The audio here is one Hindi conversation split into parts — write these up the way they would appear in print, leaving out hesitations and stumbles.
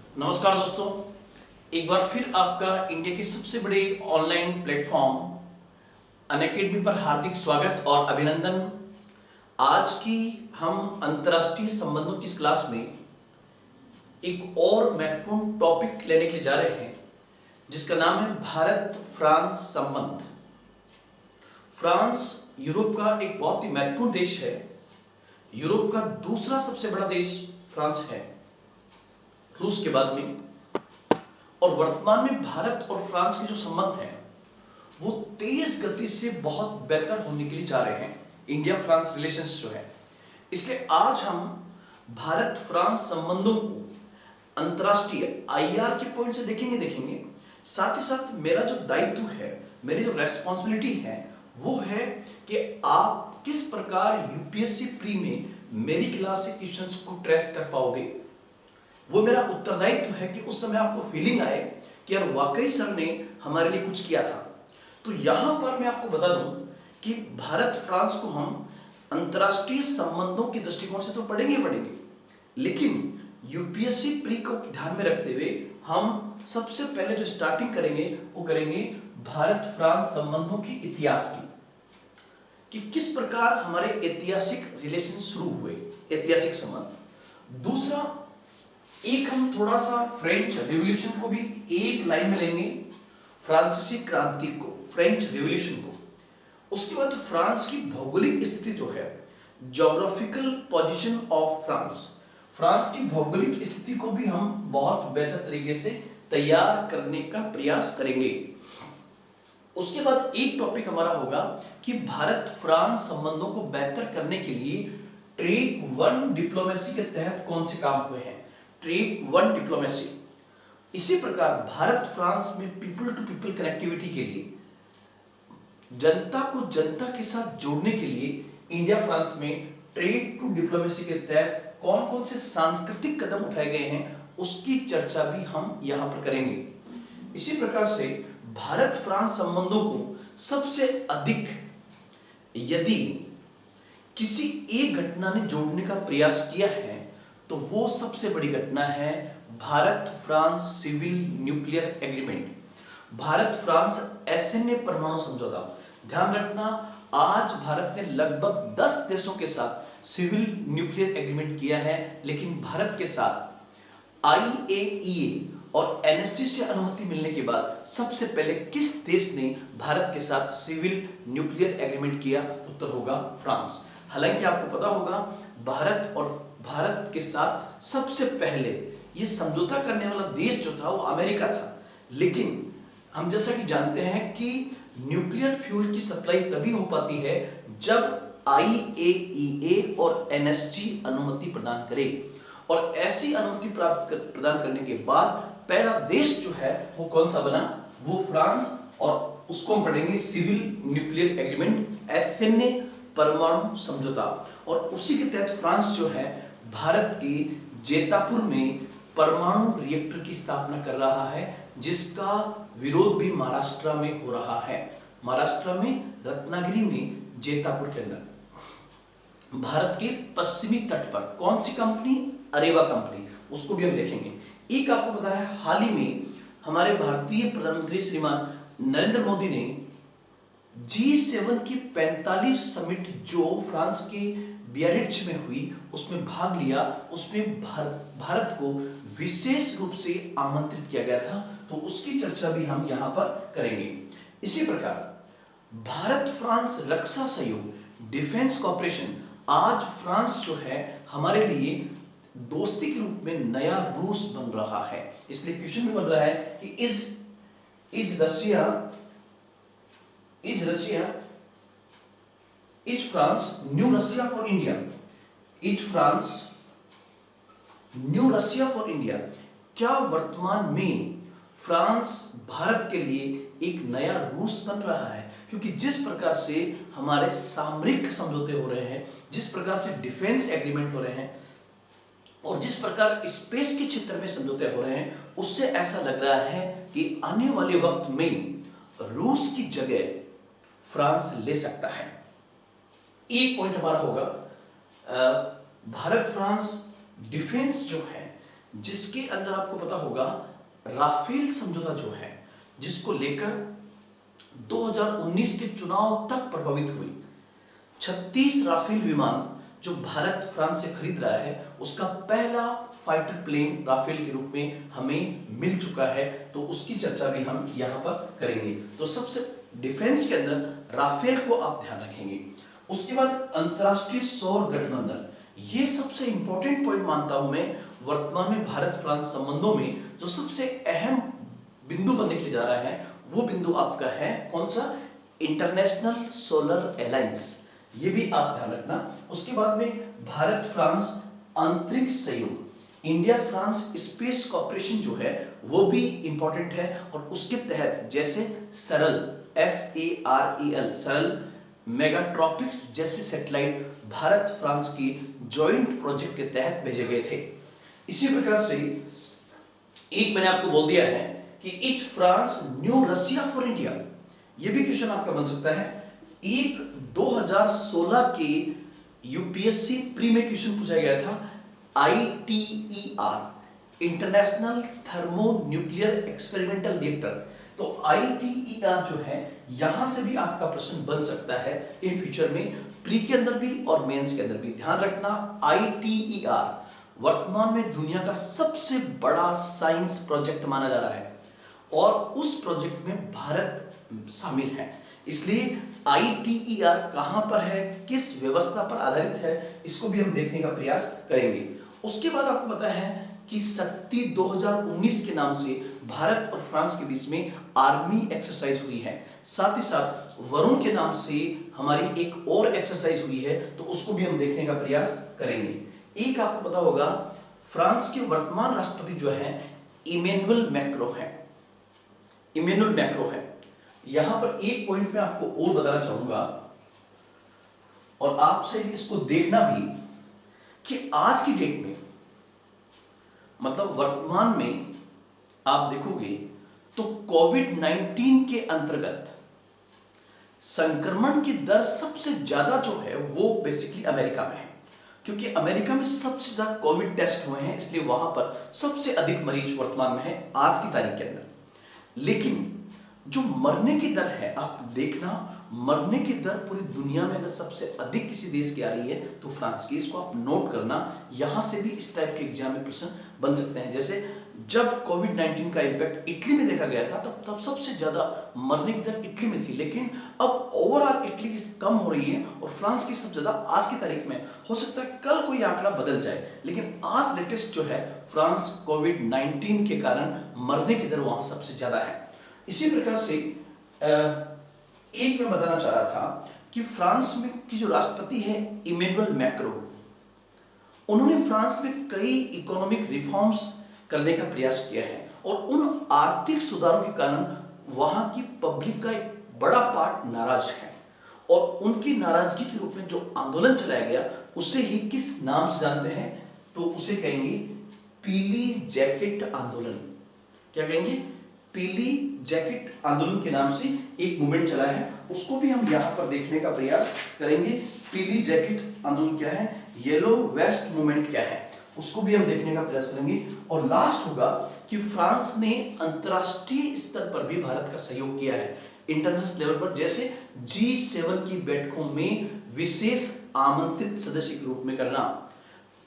नमस्कार दोस्तों, एक बार फिर आपका इंडिया के सबसे बड़े ऑनलाइन प्लेटफॉर्म अनअकैडमी पर हार्दिक स्वागत और अभिनंदन। आज की हम अंतर्राष्ट्रीय संबंधों की इस क्लास में एक और महत्वपूर्ण टॉपिक लेने के लिए जा रहे हैं जिसका नाम है भारत फ्रांस संबंध। फ्रांस यूरोप का एक बहुत ही महत्वपूर्ण देश है। यूरोप का दूसरा सबसे बड़ा देश फ्रांस है, रूस के बाद में। और वर्तमान में भारत और फ्रांस के जो संबंध हैं वो तेज गति से बहुत बेहतर होने के लिए जा रहे हैं, इंडिया फ्रांस रिलेशंस जो है। इसलिए आज हम भारत फ्रांस संबंधों को अंतरराष्ट्रीय आईआर के पॉइंट से देखेंगे। साथ ही साथ मेरा जो दायित्व है, मेरी जो रेस्पॉन्सिबिलिटी है वो है कि आप किस प्रकार यूपीएससी प्री में मेरी क्लास से क्वेश्चंस को ट्रेस कर पाओगे। वो मेरा उत्तरदायित्व है कि उस समय आपको फीलिंग आए कि यार वाकई सर ने हमारे लिए कुछ किया था। तो यहां पर मैं आपको बता दूं कि भारत फ्रांस को हम अंतरराष्ट्रीय संबंधों के दृष्टिकोण से तो पढ़ेंगे, लेकिन यूपीएससी प्री को ध्यान में रखते हुए हम सबसे पहले जो स्टार्टिंग करेंगे वो करेंगे भारत फ्रांस संबंधों की इतिहास की, कि किस प्रकार हमारे ऐतिहासिक रिलेशन शुरू हुए, ऐतिहासिक संबंध। दूसरा, एक हम थोड़ा सा फ्रेंच रिवॉल्यूशन को भी एक लाइन में लेंगे, फ्रांसीसी क्रांति को, फ्रेंच रिवॉल्यूशन को। उसके बाद फ्रांस की भौगोलिक स्थिति जो है, geographical position of France, France की भौगोलिक स्थिति को भी हम बहुत बेहतर तरीके से तैयार करने का प्रयास करेंगे। उसके बाद एक टॉपिक हमारा होगा कि भारत फ्रांस संबंधों को बेहतर करने के लिए ट्रेड वन डिप्लोमेसी के तहत कौन से काम हुए हैं, ट्रेड वन डिप्लोमेसी। इसी प्रकार भारत फ्रांस में पीपल टू पीपल कनेक्टिविटी के लिए, जनता को जनता के साथ जोड़ने के लिए इंडिया फ्रांस में ट्रेड टू डिप्लोमेसी के तहत कौन कौन से सांस्कृतिक कदम उठाए गए हैं उसकी चर्चा भी हम यहां पर करेंगे। इसी प्रकार से भारत फ्रांस संबंधों को सबसे अधिक यदि किसी एक घटना ने जोड़ने का प्रयास किया है तो वो सबसे बड़ी घटना है Bharat France civil nuclear agreement, Bharat France SNA परमाणु समझौता। ध्यान रखना, आज भारत ने लगभग 10 देशों के साथ सिविल न्यूक्लियर एग्रीमेंट किया है, लेकिन भारत के साथ आईएईए और एनएसटी से अनुमति मिलने के बाद सबसे पहले किस देश ने भारत के साथ सिविल न्यूक्लियर एग्रीमेंट किया? उत्तर होगा फ्रांस। हालांकि आपको पता होगा भारत के साथ सबसे पहले ये समझौता करने वाला देश जो था वो अमेरिका था, लेकिन हम जैसा कि जानते हैं कि न्यूक्लियर फ्यूल की सप्लाई तभी हो पाती है जब आईएईए और एनएसजी अनुमति प्रदान करे, और ऐसी अनुमति प्रदान करने के बाद पहला देश जो है वो कौन सा बना? वो फ्रांस, और उसको हम पढ़ेंगे सिविल न्यूक्लियर एग्रीमेंट, एसएनए परमाणु समझौता। और उसी के तहत फ्रांस जो है भारत के जेतापुर में परमाणु रिएक्टर की स्थापना कर रहा है, जिसका विरोध भी महाराष्ट्र में हो रहा है। महाराष्ट्र में रत्नागिरी में जेतापुर के अंदर भारत के पश्चिमी तट पर कौन सी कंपनी? अरेवा कंपनी, उसको भी हम देखेंगे। एक आपको पता है, हाल ही में हमारे भारतीय प्रधानमंत्री श्रीमान नरेंद्र मोदी ने G7 की 45 समिट जो फ्रांस के बियारिट्ज में हुई उसमें भाग लिया। उसमें भारत को विशेष रूप से आमंत्रित किया गया था, तो उसकी चर्चा भी हम यहां पर करेंगे। इसी प्रकार भारत फ्रांस रक्षा सहयोग, डिफेंस कॉपरेशन, आज फ्रांस जो है हमारे लिए दोस्ती के रूप में नया रूस बन रहा है। इसलिए क्वेश्चन में बन रहा है कि is France new Russia for India? Is France new Russia for India? क्या वर्तमान में फ्रांस भारत के लिए एक नया रूस बन रहा है? क्योंकि जिस प्रकार से हमारे सामरिक समझौते हो रहे हैं, जिस प्रकार से डिफेंस एग्रीमेंट हो रहे हैं, और जिस प्रकार स्पेस के क्षेत्र में समझौते हो रहे हैं, उससे ऐसा लग रहा है कि आने वाले वक्त में रूस की जगह फ्रांस ले सकता है। एक पॉइंट हमारा होगा भारत फ्रांस डिफेंस जो है जिसके अंदर आपको पता होगा राफेल समझौता जो है, जिसको लेकर 2019 के चुनाव तक प्रभावित हुई 36 राफेल विमान जो भारत फ्रांस से खरीद रहा है, उसका पहला फाइटर प्लेन राफेल के रूप में हमें मिल चुका है। तो उसकी चर्चा भी हम यहां पर करेंगे। तो सबसे डिफेंस के अंदर राफेल को आप ध्यान रखेंगे। उसके बाद अंतरराष्ट्रीय सौर गठबंधन, ये सबसे इंपॉर्टेंट पॉइंट मानता हूं मैं वर्तमान में भारत फ्रांस संबंधों में जो सबसे अहम बिंदु बनने के लिए जा रहा है, वो बिंदु आपका है कौन सा, इंटरनेशनल सोलर अलायंस। ये भी आप ध्यान रखना। उसके बाद में भारत फ्रांस अंतरिक्ष सहयोग, इंडिया फ्रांस स्पेस कॉर्पोरेशन जो है वो भी इंपॉर्टेंट है। और उसके तहत जैसे सरल SAREL सरल मेगाट्रॉपिक्स जैसे सैटेलाइट भारत फ्रांस की जॉइंट प्रोजेक्ट के तहत भेजे गए थे। इसी प्रकार से एक मैंने आपको बोल दिया है कि etch France new Russia for India, ये भी क्वेश्चन आपका बन सकता है। एक 2016 के यूपीएससी प्री में क्वेश्चन पूछा गया था, ITER international thermo nuclear experimental reactor. तो ITER जो है यहां से भी आपका प्रश्न बन सकता है इन फ्यूचर में, प्री के अंदर भी और मेंस के अंदर भी। ध्यान रखना, ITER वर्तमान में दुनिया का सबसे बड़ा साइंस प्रोजेक्ट माना जा रहा है और उस प्रोजेक्ट में भारत शामिल है। इसलिए ITER कहां पर है, किस व्यवस्था पर आधारित है, इसको भी हम देखने का प्रयास करेंगे। उसके बाद आपको पता है कि शक्ति 2019 के नाम से भारत और फ्रांस के बीच में आर्मी एक्सरसाइज हुई है। साथ ही साथ वरुण के नाम से हमारी एक और एक्सरसाइज हुई है, तो उसको भी हम देखने का प्रयास करेंगे। एक आपको पता होगा फ्रांस के वर्तमान राष्ट्रपति जो है इमैनुअल मैक्रों है, इमैनुअल मैक्रों है। यहां पर एक पॉइंट मैं आपको और बताना चाहूंगा और आपसे इसको देखना भी कि आज की डेट में मतलब वर्तमान में आप देखोगे तो कोविड-19 के अंतर्गत संक्रमण की दर सबसे ज्यादा जो है वो बेसिकली अमेरिका में है, क्योंकि अमेरिका में सबसे ज्यादा कोविड टेस्ट हुए हैं, इसलिए वहां पर सबसे अधिक मरीज वर्तमान में है आज की तारीख के अंदर। लेकिन जो मरने की दर है, आप देखना मरने की दर पूरी दुनिया में अगर सबसे अधिक किसी देश की आ रही है तो फ्रांस की। इसको आप नोट करना, यहां से भी इस टाइप के एग्जाम में प्रश्न बन सकते हैं। जैसे जब कोविड-19 का इम्पैक्ट इटली में देखा गया था तब सबसे ज्यादा मरने की दर इटली में थी, लेकिन अब ओवरऑल इटली की कम हो रही है और फ्रांस की सबसे ज्यादा आज की तारीख में। हो सकता है कल कोई आंकड़ा बदल जाए, लेकिन आज लेटेस्ट जो है फ्रांस कोविड-19 के कारण मरने की दर वहां सबसे ज्यादा है। इसी प्रकार से एक मैं बताना चाह रहा था कि फ्रांस में की जो राष्ट्रपति है इमैनुअल मैक्रों, उन्होंने फ्रांस में कई इकोनॉमिक रिफॉर्म्स करने का प्रयास किया है और उन आर्थिक सुधारों के कारण वहां की पब्लिक का एक बड़ा पार्ट नाराज है और उनकी नाराजगी के रूप में जो आंदोलन चलाया गया उसे ही किस नाम से जानते हैं, तो उसे कहेंगे पीली जैकेट आंदोलन। क्या कहेंगे? पीली जैकेट आंदोलन के नाम से एक मूवमेंट चला है, उसको भी हम यहां पर देखने का प्रयास करेंगे। पीली जैकेट आंदोलन क्या है, येलो वेस्ट मूवमेंट क्या है, उसको भी हम देखने का प्रयास करेंगे। और लास्ट होगा कि फ्रांस ने अंतरराष्ट्रीय स्तर पर भी भारत का सहयोग किया है इंटरनेशनल लेवल पर, जैसे G7 की बैठकों में विशेष आमंत्रित सदस्य के रूप में करना,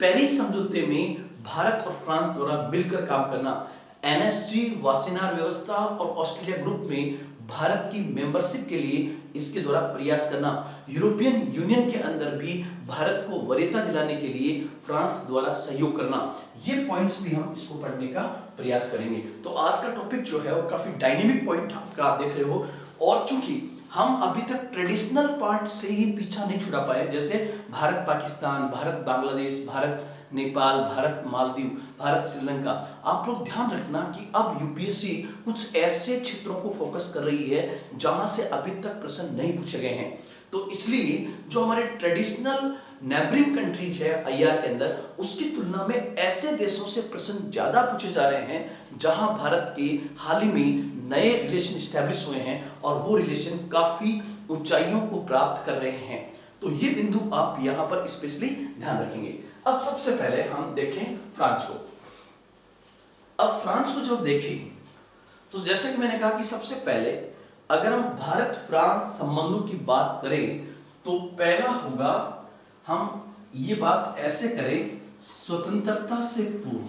पेरिस समझौते में भारत और फ्रांस द्वारा मिलकर काम करना, NSG वासेनार व्यवस्था और ऑस्ट्रेलिया ग्रुप में भारत की मेंबरशिप के लिए इसके द्वारा प्रयास करना, यूरोपियन यूनियन के अंदर भी भारत को वरीयता दिलाने के लिए फ्रांस द्वारा सहयोग करना, ये पॉइंट्स भी हम इसको पढ़ने का प्रयास करेंगे। तो आज का टॉपिक जो है वो काफी डायनेमिक पॉइंट आपका आप देख रहे हो, और चूंकि हम अभी तक ट्रेडिशनल पार्ट से ही पीछा नहीं छुड़ा पाए, जैसे भारत पाकिस्तान, भारत बांग्लादेश, भारत नेपाल, भारत मालदीव, भारत श्रीलंका, आप लोग ध्यान रखना कि अब यूपीएससी कुछ ऐसे क्षेत्रों को फोकस कर रही है जहां से अभी तक प्रश्न नहीं पूछे गए हैं। तो इसलिए जो हमारे ट्रेडिशनल नेबरिंग कंट्रीज है IR के अंदर, उसकी तुलना में ऐसे देशों से प्रश्न ज्यादा पूछे जा रहे हैं जहां भारत के हाल ही में नए रिलेशन स्टैब्लिश हुए हैं और वो रिलेशन काफी ऊंचाइयों को प्राप्त कर रहे हैं। तो ये बिंदु आप यहां पर स्पेशली ध्यान रखेंगे। अब सबसे पहले हम देखें फ्रांस को। अब फ्रांस को जब देखें तो जैसे कि मैंने कहा कि सबसे पहले अगर हम भारत फ्रांस संबंधों की बात करें तो पहला होगा, हम ये बात ऐसे करें, स्वतंत्रता से पूर्व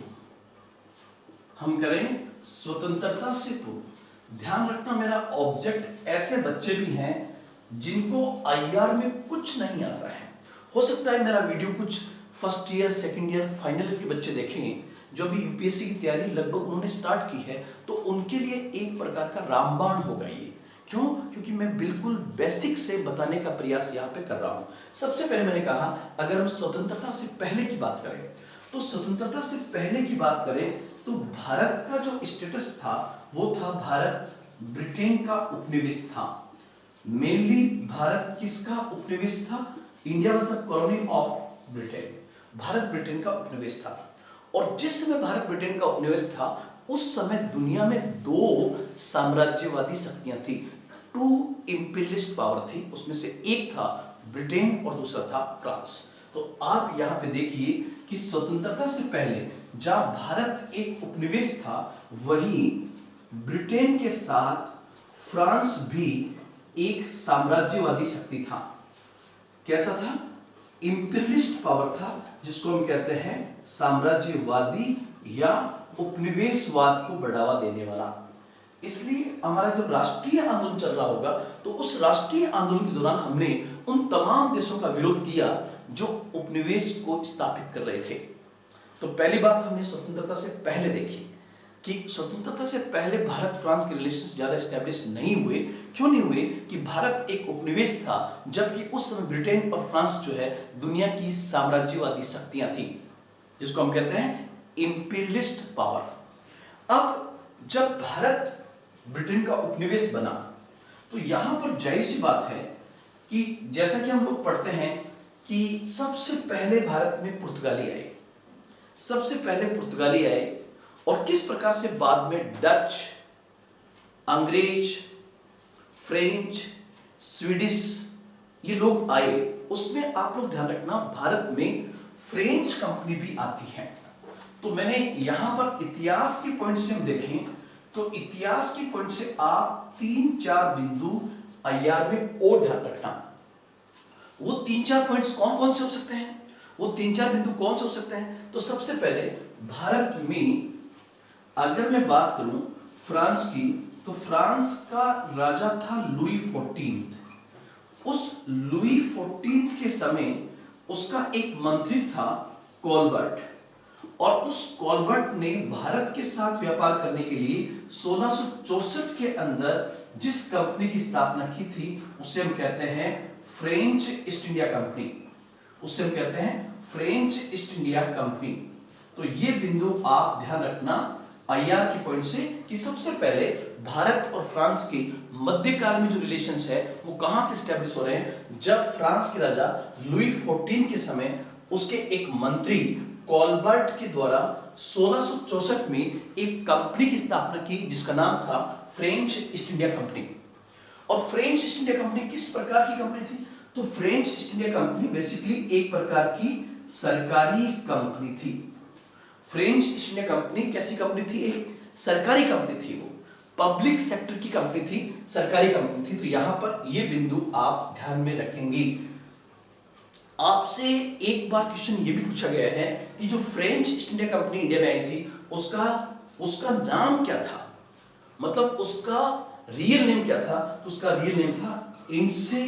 हम करें, स्वतंत्रता से पूर्व। ध्यान रखना मेरा ऑब्जेक्ट ऐसे बच्चे भी हैं जिनको आईआर में कुछ नहीं आता है। हो सकता है मेरा वीडियो कुछ first year second year final year के बच्चे देखें जो भी यूपीएससी की तैयारी लगभग उन्होंने स्टार्ट की है, तो उनके लिए एक प्रकार का रामबाण होगा ये। क्यों? क्योंकि मैं बिल्कुल बेसिक से बताने का प्रयास यहाँ पे कर रहा हूँ। सबसे पहले मैंने कहा अगर हम स्वतंत्रता से पहले की बात करें तो स्वतंत्रता से पहले की बात करें तो भारत का जो स्टेटस था वो था भारत ब्रिटेन का उपनिवेश था। मेनली भारत किसका उपनिवेश था? India was the colony of Britain. Bharat Britain का उपनिवेश था और जिस समय भारत ब्रिटेन का उपनिवेश था उस समय दुनिया में दो साम्राज्यवादी शक्तियां थी, टू इंपीरियलिस्ट पावर थी। उसमें से एक था ब्रिटेन और दूसरा था फ्रांस। तो आप यहां पे देखिए कि स्वतंत्रता से पहले जहां भारत एक उपनिवेश था वहीं ब्रिटेन के साथ फ्रांस भी एक साम्राज्यवादी शक्ति था। कैसा था? इंपीरियलिस्ट पावर था, जिसको हम कहते हैं साम्राज्यवादी या उपनिवेशवाद को बढ़ावा देने वाला। इसलिए हमारा जब राष्ट्रीय आंदोलन चल रहा होगा तो उस राष्ट्रीय आंदोलन के दौरान हमने उन तमाम देशों का विरोध किया जो उपनिवेश को स्थापित कर रहे थे। तो पहली बात हमने स्वतंत्रता से पहले देखी कि स्वतंत्रता से पहले भारत फ्रांस के रिलेशंस ज्यादा एस्टेब्लिश नहीं हुए। क्यों नहीं हुए? कि भारत एक उपनिवेश था जबकि उस समय ब्रिटेन और फ्रांस जो है दुनिया की साम्राज्यवादी शक्तियां थी, जिसको हम कहते हैं इंपीरियलिस्ट पावर। अब जब भारत ब्रिटेन का उपनिवेश बना तो यहां पर जाहिर सी बात है कि जैसा कि हम लोग पढ़ते हैं कि सबसे पहले भारत में पुर्तगाली आए, सबसे पहले पुर्तगाली आए और किस प्रकार से बाद में डच, अंग्रेज, फ्रेंच, स्वीडिश ये लोग आए। उसमें आप लोग ध्यान रखना भारत में फ्रेंच कंपनी भी आती है। तो मैंने यहां पर इतिहास के पॉइंट से हम देखें तो इतिहास के पॉइंट से आप 3-4 बिंदु आईआर में और ध्यान रखना। वो 3-4 पॉइंट्स कौन कौन से हो सकते हैं? वो 3-4 बिंदु कौन से हो सकते हैं? तो सबसे पहले भारत में अगर मैं बात करूं फ्रांस की तो फ्रांस का राजा था लुई 14। उस लुई 14 के समय उसका एक मंत्री था कॉलबर्ट और उस कॉलबर्ट ने भारत के साथ व्यापार करने के लिए 1664 के अंदर जिस कंपनी की स्थापना की थी उसे हम कहते हैं फ्रेंच ईस्ट इंडिया कंपनी। उसे हम कहते हैं फ्रेंच ईस्ट इंडिया कंपनी। तो ये बिंदु आप ध्यान रखना आईआर के पॉइंट से कि सबसे पहले भारत और फ्रांस के मध्यकाल में जो रिलेशंस है वो कहां से स्टैब्लिश हो रहे हैं? जब फ्रांस के राजा लुई 14 के समय उसके एक मंत्री कॉलबर्ट के द्वारा 1664 में एक कंपनी की स्थापना की जिसका नाम था फ्रेंच ईस्ट इंडिया कंपनी। और फ्रेंच ईस्ट इंडिया कंपनी किस प्रकार की कंपनी थी? तो French east India company basically एक प्रकार की सरकारी कंपनी थी। फ्रेंच ईस्ट इंडिया कंपनी कैसी कंपनी थी? एक सरकारी कंपनी थी, वो पब्लिक सेक्टर की कंपनी थी, सरकारी कंपनी थी। तो यहां पर ये बिंदु आप ध्यान में रखेंगे। आपसे एक बार क्वेश्चन ये भी पूछा गया है कि जो French east India company India में आई थी उसका नाम क्या था, मतलब उसका रियल नेम क्या था? तो उसका रियल नेम था इनसे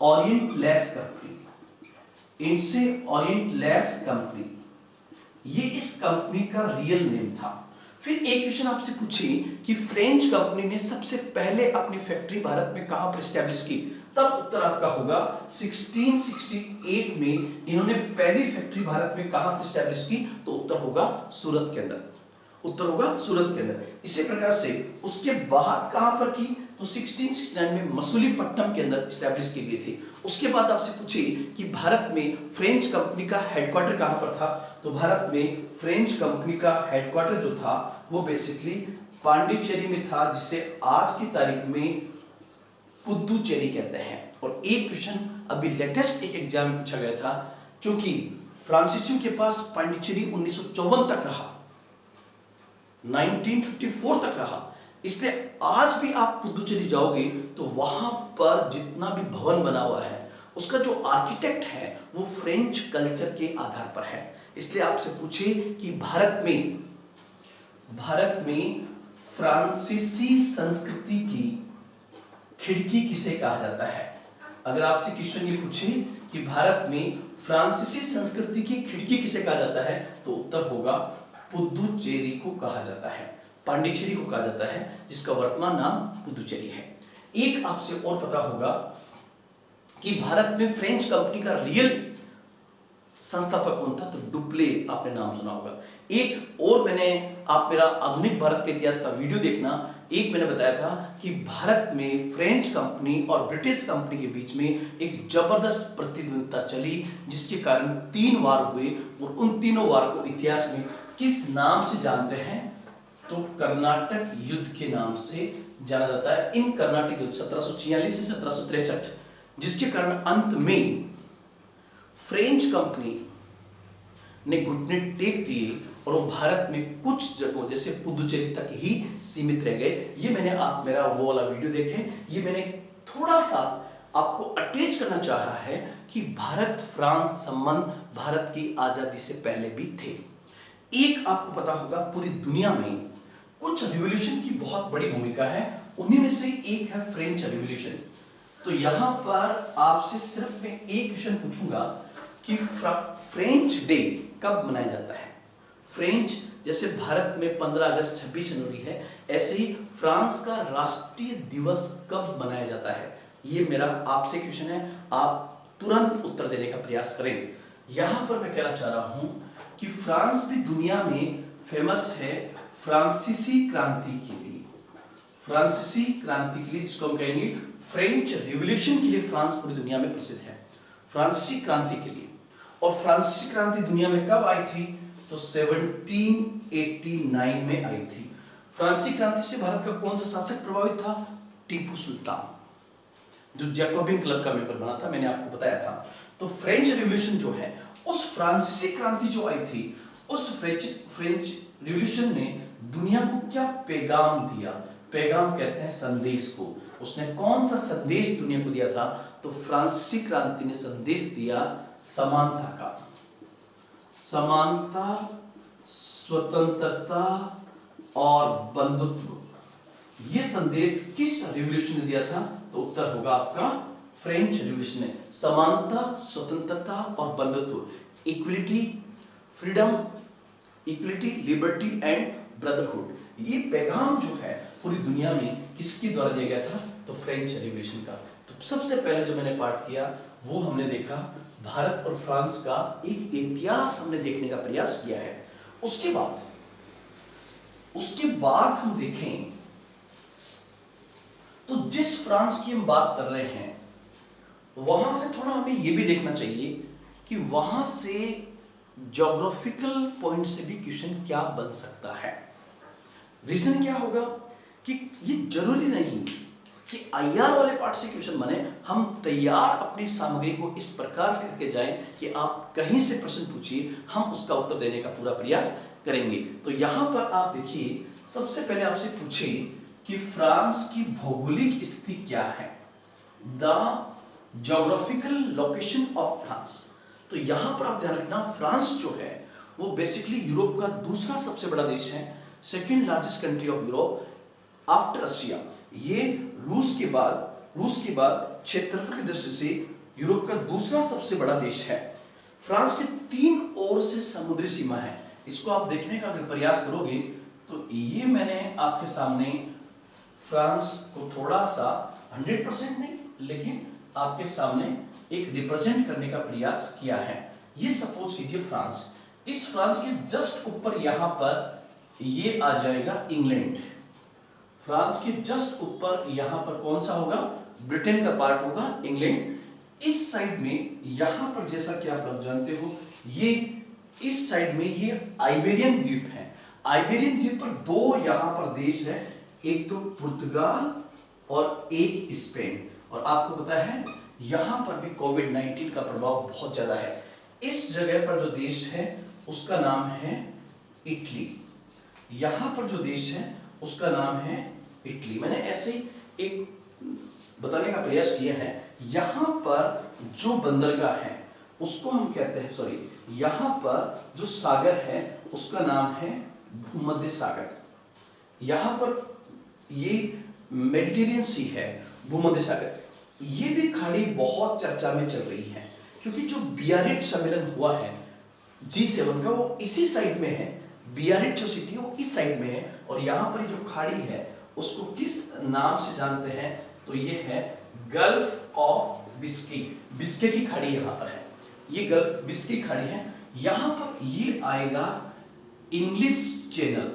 ओरिएंटलेस कंपनी। इनसे ओरिएंटलेस कंपनी ये इस कंपनी का रियल नेम था। फिर एक क्वेश्चन आपसे पूछे कि फ्रेंच कंपनी ने सबसे पहले अपनी फैक्ट्री भारत में कहां पर एस्टैब्लिश की? तब उत्तर आपका होगा 1668 में इन्होंने पहली फैक्ट्री भारत में कहां पर एस्टैब्लिश की? तो उत्तर होगा सूरत के अंदर। उत्तर होगा सूरत के अंदर। इसी प्रकार से उसके बाद कहां पर की? तो 1669 में मसूलीपट्टनम के अंदर एस्टैब्लिश की गई थी। उसके बाद आपसे पूछे कि भारत में फ्रेंच कंपनी का हेडक्वार्टर कहां पर था? तो भारत में फ्रेंच कंपनी का हेडक्वार्टर जो था वो बेसिकली पांडिचेरी में था, जिसे आज की तारीख में पुदुचेरी कहते हैं। और एक क्वेश्चन अभी लेटेस्ट एक एग्जाम में पूछा गया था, क्योंकि फ्रांसीसियों के पास पांडिचेरी 1954 तक रहा, 1954 तक रहा। इसलिए आज भी आप पुदुचेरी जाओगे तो वहां पर जितना भी भवन बना हुआ है उसका जो आर्किटेक्ट है वो फ्रेंच कल्चर के आधार पर है। इसलिए आपसे पूछे कि भारत में फ्रांसीसी संस्कृति की खिड़की किसे कहा जाता है? अगर आपसे क्वेश्चन ये पूछे कि भारत में फ्रांसीसी संस्कृति की खिड़की किसे कहा जाता है तो उत्तर होगा पुदुचेरी को कहा जाता है, पांडिचेरी को कहा जाता है, जिसका वर्तमान नाम पुदुचेरी है। एक आपसे और पता होगा कि भारत में फ्रेंच कंपनी का रियल संस्थापक कौन था, तो डुप्ले आपने नाम सुना होगा। एक और आप मेरा आधुनिक भारत के इतिहास का वीडियो देखना, एक मैंने बताया था कि भारत में फ्रेंच कंपनी और ब्रिटिश कंपनी के बीच में एक जबरदस्त प्रतिद्वंदिता चली, जिसके कारण 3 वार हुए और उन तीनों वार को इतिहास में किस नाम से जानते हैं, तो कर्नाटक युद्ध के नाम से जाना जाता है। इन कर्नाटक युद्ध 1746 से 1763, जिसके कारण अंत में फ्रेंच कंपनी ने घुटने टेक दिए और वो भारत में कुछ जगहों जैसे पुदुचेरी तक ही सीमित रह गए। ये मैंने आप मेरा वो वाला वीडियो देखें, ये मैंने थोड़ा सा आपको अटैच करना चाहा है कि भारत फ्रांस संबंध भारत की आजादी से पहले भी थे। एक आपको पता होगा पूरी दुनिया में कुछ रिवॉल्यूशन की बहुत बड़ी भूमिका है, उन्हीं में से एक है फ्रेंच रिवॉल्यूशन। तो यहां पर आपसे सिर्फ मैं एक क्वेश्चन पूछूंगा कि फ्रेंच डे कब मनाया जाता है? फ्रेंच जैसे भारत में 15 अगस्त 26 जनवरी है, ऐसे ही फ्रांस का राष्ट्रीय दिवस कब मनाया जाता है? ये मेरा आपसे क्वेश्चन है, आप तुरंत उत्तर देने का प्रयास करें। यहां पर मैं कहना चाह रहा हूं कि फ्रांस भी दुनिया में फेमस है फ्रांसीसी क्रांति के लिए। फ्रांसीसी क्रांति के लिए, जिसको हम कहेंगे फ्रेंच रिवॉल्यूशन के लिए, फ्रांस पूरी दुनिया में प्रसिद्ध है फ्रांसीसी क्रांति के लिए। और फ्रांसीसी क्रांति दुनिया में कब आई थी, तो 1789 में आई थी। फ्रांसीसी क्रांति से भारत का कौन सा शासक प्रभावित था? टीपू सुल्तान, जो जैकोबिन क्लब का मेंबर बना था, मैंने आपको बताया था। तो फ्रेंच रिवॉल्यूशन जो है, उस फ्रांसीसी क्रांति जो आई थी, उस फ्रेंच रिवॉल्यूशन ने दुनिया को क्या पैगाम दिया? पैगाम कहते हैं संदेश को। उसने कौन सा संदेश दुनिया को दिया था? तो फ्रांसीसी क्रांति ने संदेश दिया समानता का, समानता, स्वतंत्रता और बंधुत्व। ये संदेश किस रिवॉल्यूशन ने दिया था? तो उत्तर होगा आपका फ्रेंच रिवॉल्यूशन ने। समानता, स्वतंत्रता और बंधुत्व, equality, freedom, equality, liberty and brotherhood. ये पैगाम जो है पूरी दुनिया में किसके द्वारा दिया गया था? तो फ्रेंच रिवॉल्यूशन का। तो सबसे पहले जो मैंने पाठ किया वो हमने देखा भारत और फ्रांस का एक इतिहास हमने देखने का प्रयास किया है। उसके बाद हम देखें तो जिस फ्रांस की हम बात कर रहे हैं वहां से थोड़ा हमें यह भी देखना चाहिए कि वहां से ज्योग्राफिकल पॉइंट से भी क्वेश्चन क्या बन सकता है। रीजन क्या होगा कि ये जरूरी नहीं कि आईआर वाले पार्ट से क्वेश्चन बने। हम तैयार अपनी सामग्री को इस प्रकार से करके जाएं कि आप कहीं से प्रश्न पूछिए, हम उसका उत्तर देने का पूरा प्रयास करेंगे। तो यहां पर आप देखिए, सबसे पहले आपसे पूछे कि फ्रांस की भौगोलिक स्थिति क्या है, the geographical location of France. तो यहां पर आप ध्यान रखना, फ्रांस जो है वो बेसिकली यूरोप का दूसरा सबसे बड़ा देश है, second largest country of Europe after Russia. ये रूस के बाद क्षेत्रफल की दृष्टि से यूरोप का दूसरा सबसे बड़ा देश है। फ्रांस के 3 ओर से समुद्री सीमा है। इसको आप देखने का अगर प्रयास करोगे तो ये मैंने आपके सामने फ्रांस को थोड़ा सा 100% नहीं लेकिन आपके सामने एक रिप्रेजेंट करने का प्रयास किया है। ये सपोज कीजिए फ्रांस, इस फ्रांस के जस्ट ऊपर यहां पर ये आ जाएगा इंग्लैंड। फ्रांस के जस्ट ऊपर यहां पर कौन सा होगा? ब्रिटेन का पार्ट होगा, इंग्लैंड। इस साइड में यहां पर जैसा कि आप जानते हो, ये इस साइड में ये आइबेरियन द्वीप है। आइबेरियन द्वीप पर 2 यहां पर देश है, एक तो पुर्तगाल और एक स्पेन। और आपको पता है यहां पर भी कोविड-19 का प्रभाव बहुत ज्यादा है। इस जगह पर जो देश है उसका नाम है इटली। यहां पर जो देश है उसका नाम है इटली। मैंने ऐसे ही एक बताने का प्रयास किया है। यहां पर जो बंदरगाह है उसको हम कहते हैं, सॉरी, यहां पर जो सागर है उसका नाम है भूमध्य सागर। यहां पर ये मेडिटेरियन सी है, भूमध्य सागर। ये भी खाड़ी बहुत चर्चा में चल रही है क्योंकि जो बियारिट्ज सम्मेलन हुआ है G7 का, वो इसी साइड में है। बियारिट्ज जो सिटी है वो इस साइड में है, और यहाँ पर जो खाड़ी है उसको किस नाम से जानते हैं, तो ये है गल्फ ऑफ बिस्की। बिस्के की खाड़ी यहाँ पर है, ये गल्फ बिस्की खाड़ी है। यहाँ पर ये आएगा इंग्लिश चैनल,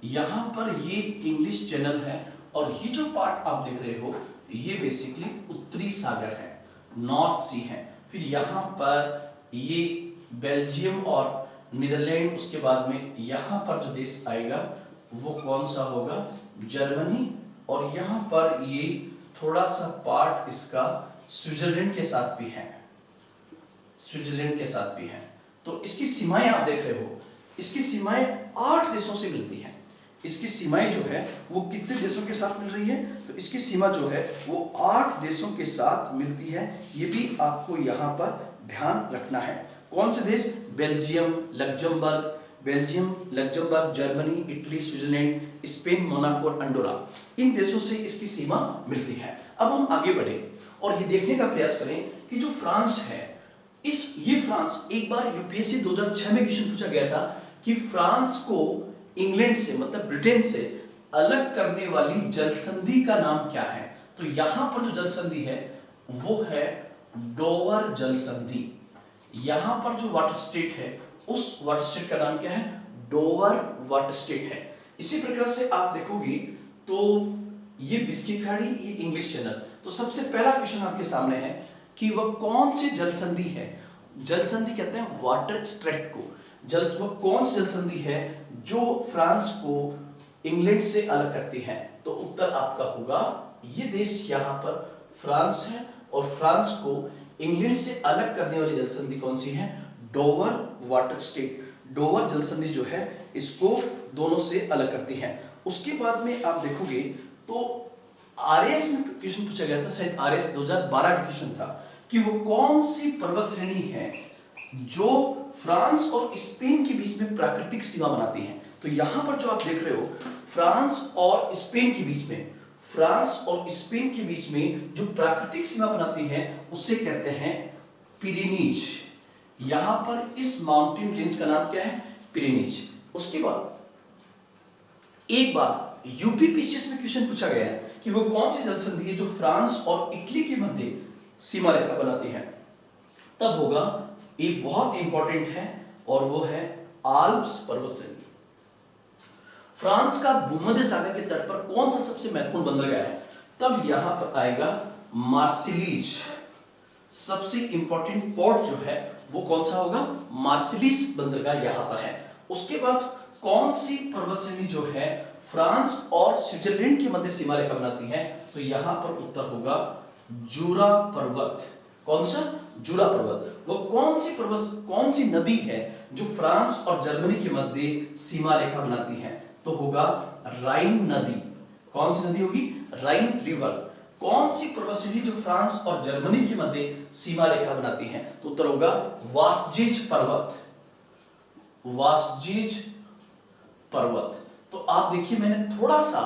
यहाँ पर ये इंग्लिश चैनल है, और ये जो पार्ट आप देख रहे हो ये बेसिकली उत्तरी सागर है, नॉर्थ सी है। फिर यहाँ पर ये बेल्जियम और नीदरलैंड, उसके बाद में यहाँ पर जो देश आएगा वो कौन सा होगा, जर्मनी, और यहाँ पर ये थोड़ा सा पार्ट इसका स्विट्जरलैंड के साथ भी है, स्विट्जरलैंड के साथ भी है। तो इसकी सीमाएं आप देख रहे हो, इसकी सीमाएं 8 देशों से मिलती हैं। इसकी सीमाएं जो है वो कितने देशों के साथ मिल रही है, तो इसकी सीमा जो है वो 8 देशों के साथ मिलती है। ये भी आपको यहाँ पर ध्यान रखना है। कौन से देश, Belgium, Luxembourg, Germany, Italy, Switzerland, Spain, Monaco और अंडोरा, इन देशों से इसकी सीमा मिलती है। अब हम आगे बढ़े और ये देखने का प्रयास करें कि जो फ्रांस है, ये फ्रांस, एक बार यूपीएससी 2006 में क्वेश्चन पूछा गया था कि फ्रांस को इंग्लैंड से, मतलब ब्रिटेन से अलग करने वाली जलसंधि का नाम क्या है। तो यहां पर जो जलसंधि है वो है डोवर जलसंधि। यहां पर जो वाटर स्टेट है उस वाटर स्टेट का नाम क्या है, डोवर वाटर स्टेट है। इसी प्रकार से आप देखोगे तो ये बिस्की खाड़ी, ये इंग्लिश चैनल। तो सबसे पहला क्वेश्चन आपके सामने है कि वह कौन सी जलसंधि है। जलसंधि कहते हैं वाटर स्ट्रेट को। वह कौन सी जलसंधि है जो फ्रांस को इंग्लैंड से अलग करती है। तो उत्तर आपका होगा ये देश, यहां पर फ्रांस है, और फ्रांस को इंग्लैंड से अलग करने वाली जलसंधि कौन सी है, डोवर वाटर स्टेट। डोवर जलसंधि जो है इसको दोनों से अलग करती है। उसके बाद में आप देखोगे तो आरएस में क्वेश्चन पूछा गया था, शायद आरएस 2012 का क्वेश्चन था, कि वो कौन सी पर्वत श्रेणी है जो फ्रांस और स्पेन के बीच में प्राकृतिक सीमा बनाती है। तो यहां पर जो आप देख रहे हो फ्रांस और स्पेन के बीच में, फ्रांस और स्पेन के बीच में जो प्राकृतिक सीमा बनाती है उसे कहते हैं पिरेनीज। यहां पर इस माउंटेन रेंज का नाम क्या है, पिरेनीज। उसके बाद एक बार यूपीपीसीएस में क्वेश्चन पूछा गया है कि वो कौन सी जलसंधि है जो फ्रांस और इटली के मध्य सीमा रेखा बनाती है। तब होगा एक बहुत इंपॉर्टेंट है और वो है आल्प्स पर्वत श्रेणी। फ्रांस का भूमध्य सागर के तट पर कौन सा सबसे महत्वपूर्ण बंदरगाह है, तब यहां पर आएगा मार्सिलीज। सबसे इंपॉर्टेंट पोर्ट जो है वो कौन सा होगा, मार्सिलीज बंदरगाह यहां पर है। उसके बाद कौन सी पर्वत श्रेणी जो है फ्रांस और स्विट्जरलैंड के मध्य सीमा रेखा बनाती है, तो यहां पर उत्तर होगा जूरा पर्वत। कौन सा, जूरा पर्वत। वो कौन सी नदी है जो फ्रांस और जर्मनी के मध्य सीमा रेखा बनाती है, तो होगा राइन नदी। कौन सी नदी होगी, राइन रिवर। कौन सी पर्वत श्रेणी जो फ्रांस और जर्मनी के मध्य सीमा रेखा बनाती है, तो उत्तर होगा वास्जिज पर्वत, वास्जिज पर्वत। तो आप देखिए मैंने थोड़ा सा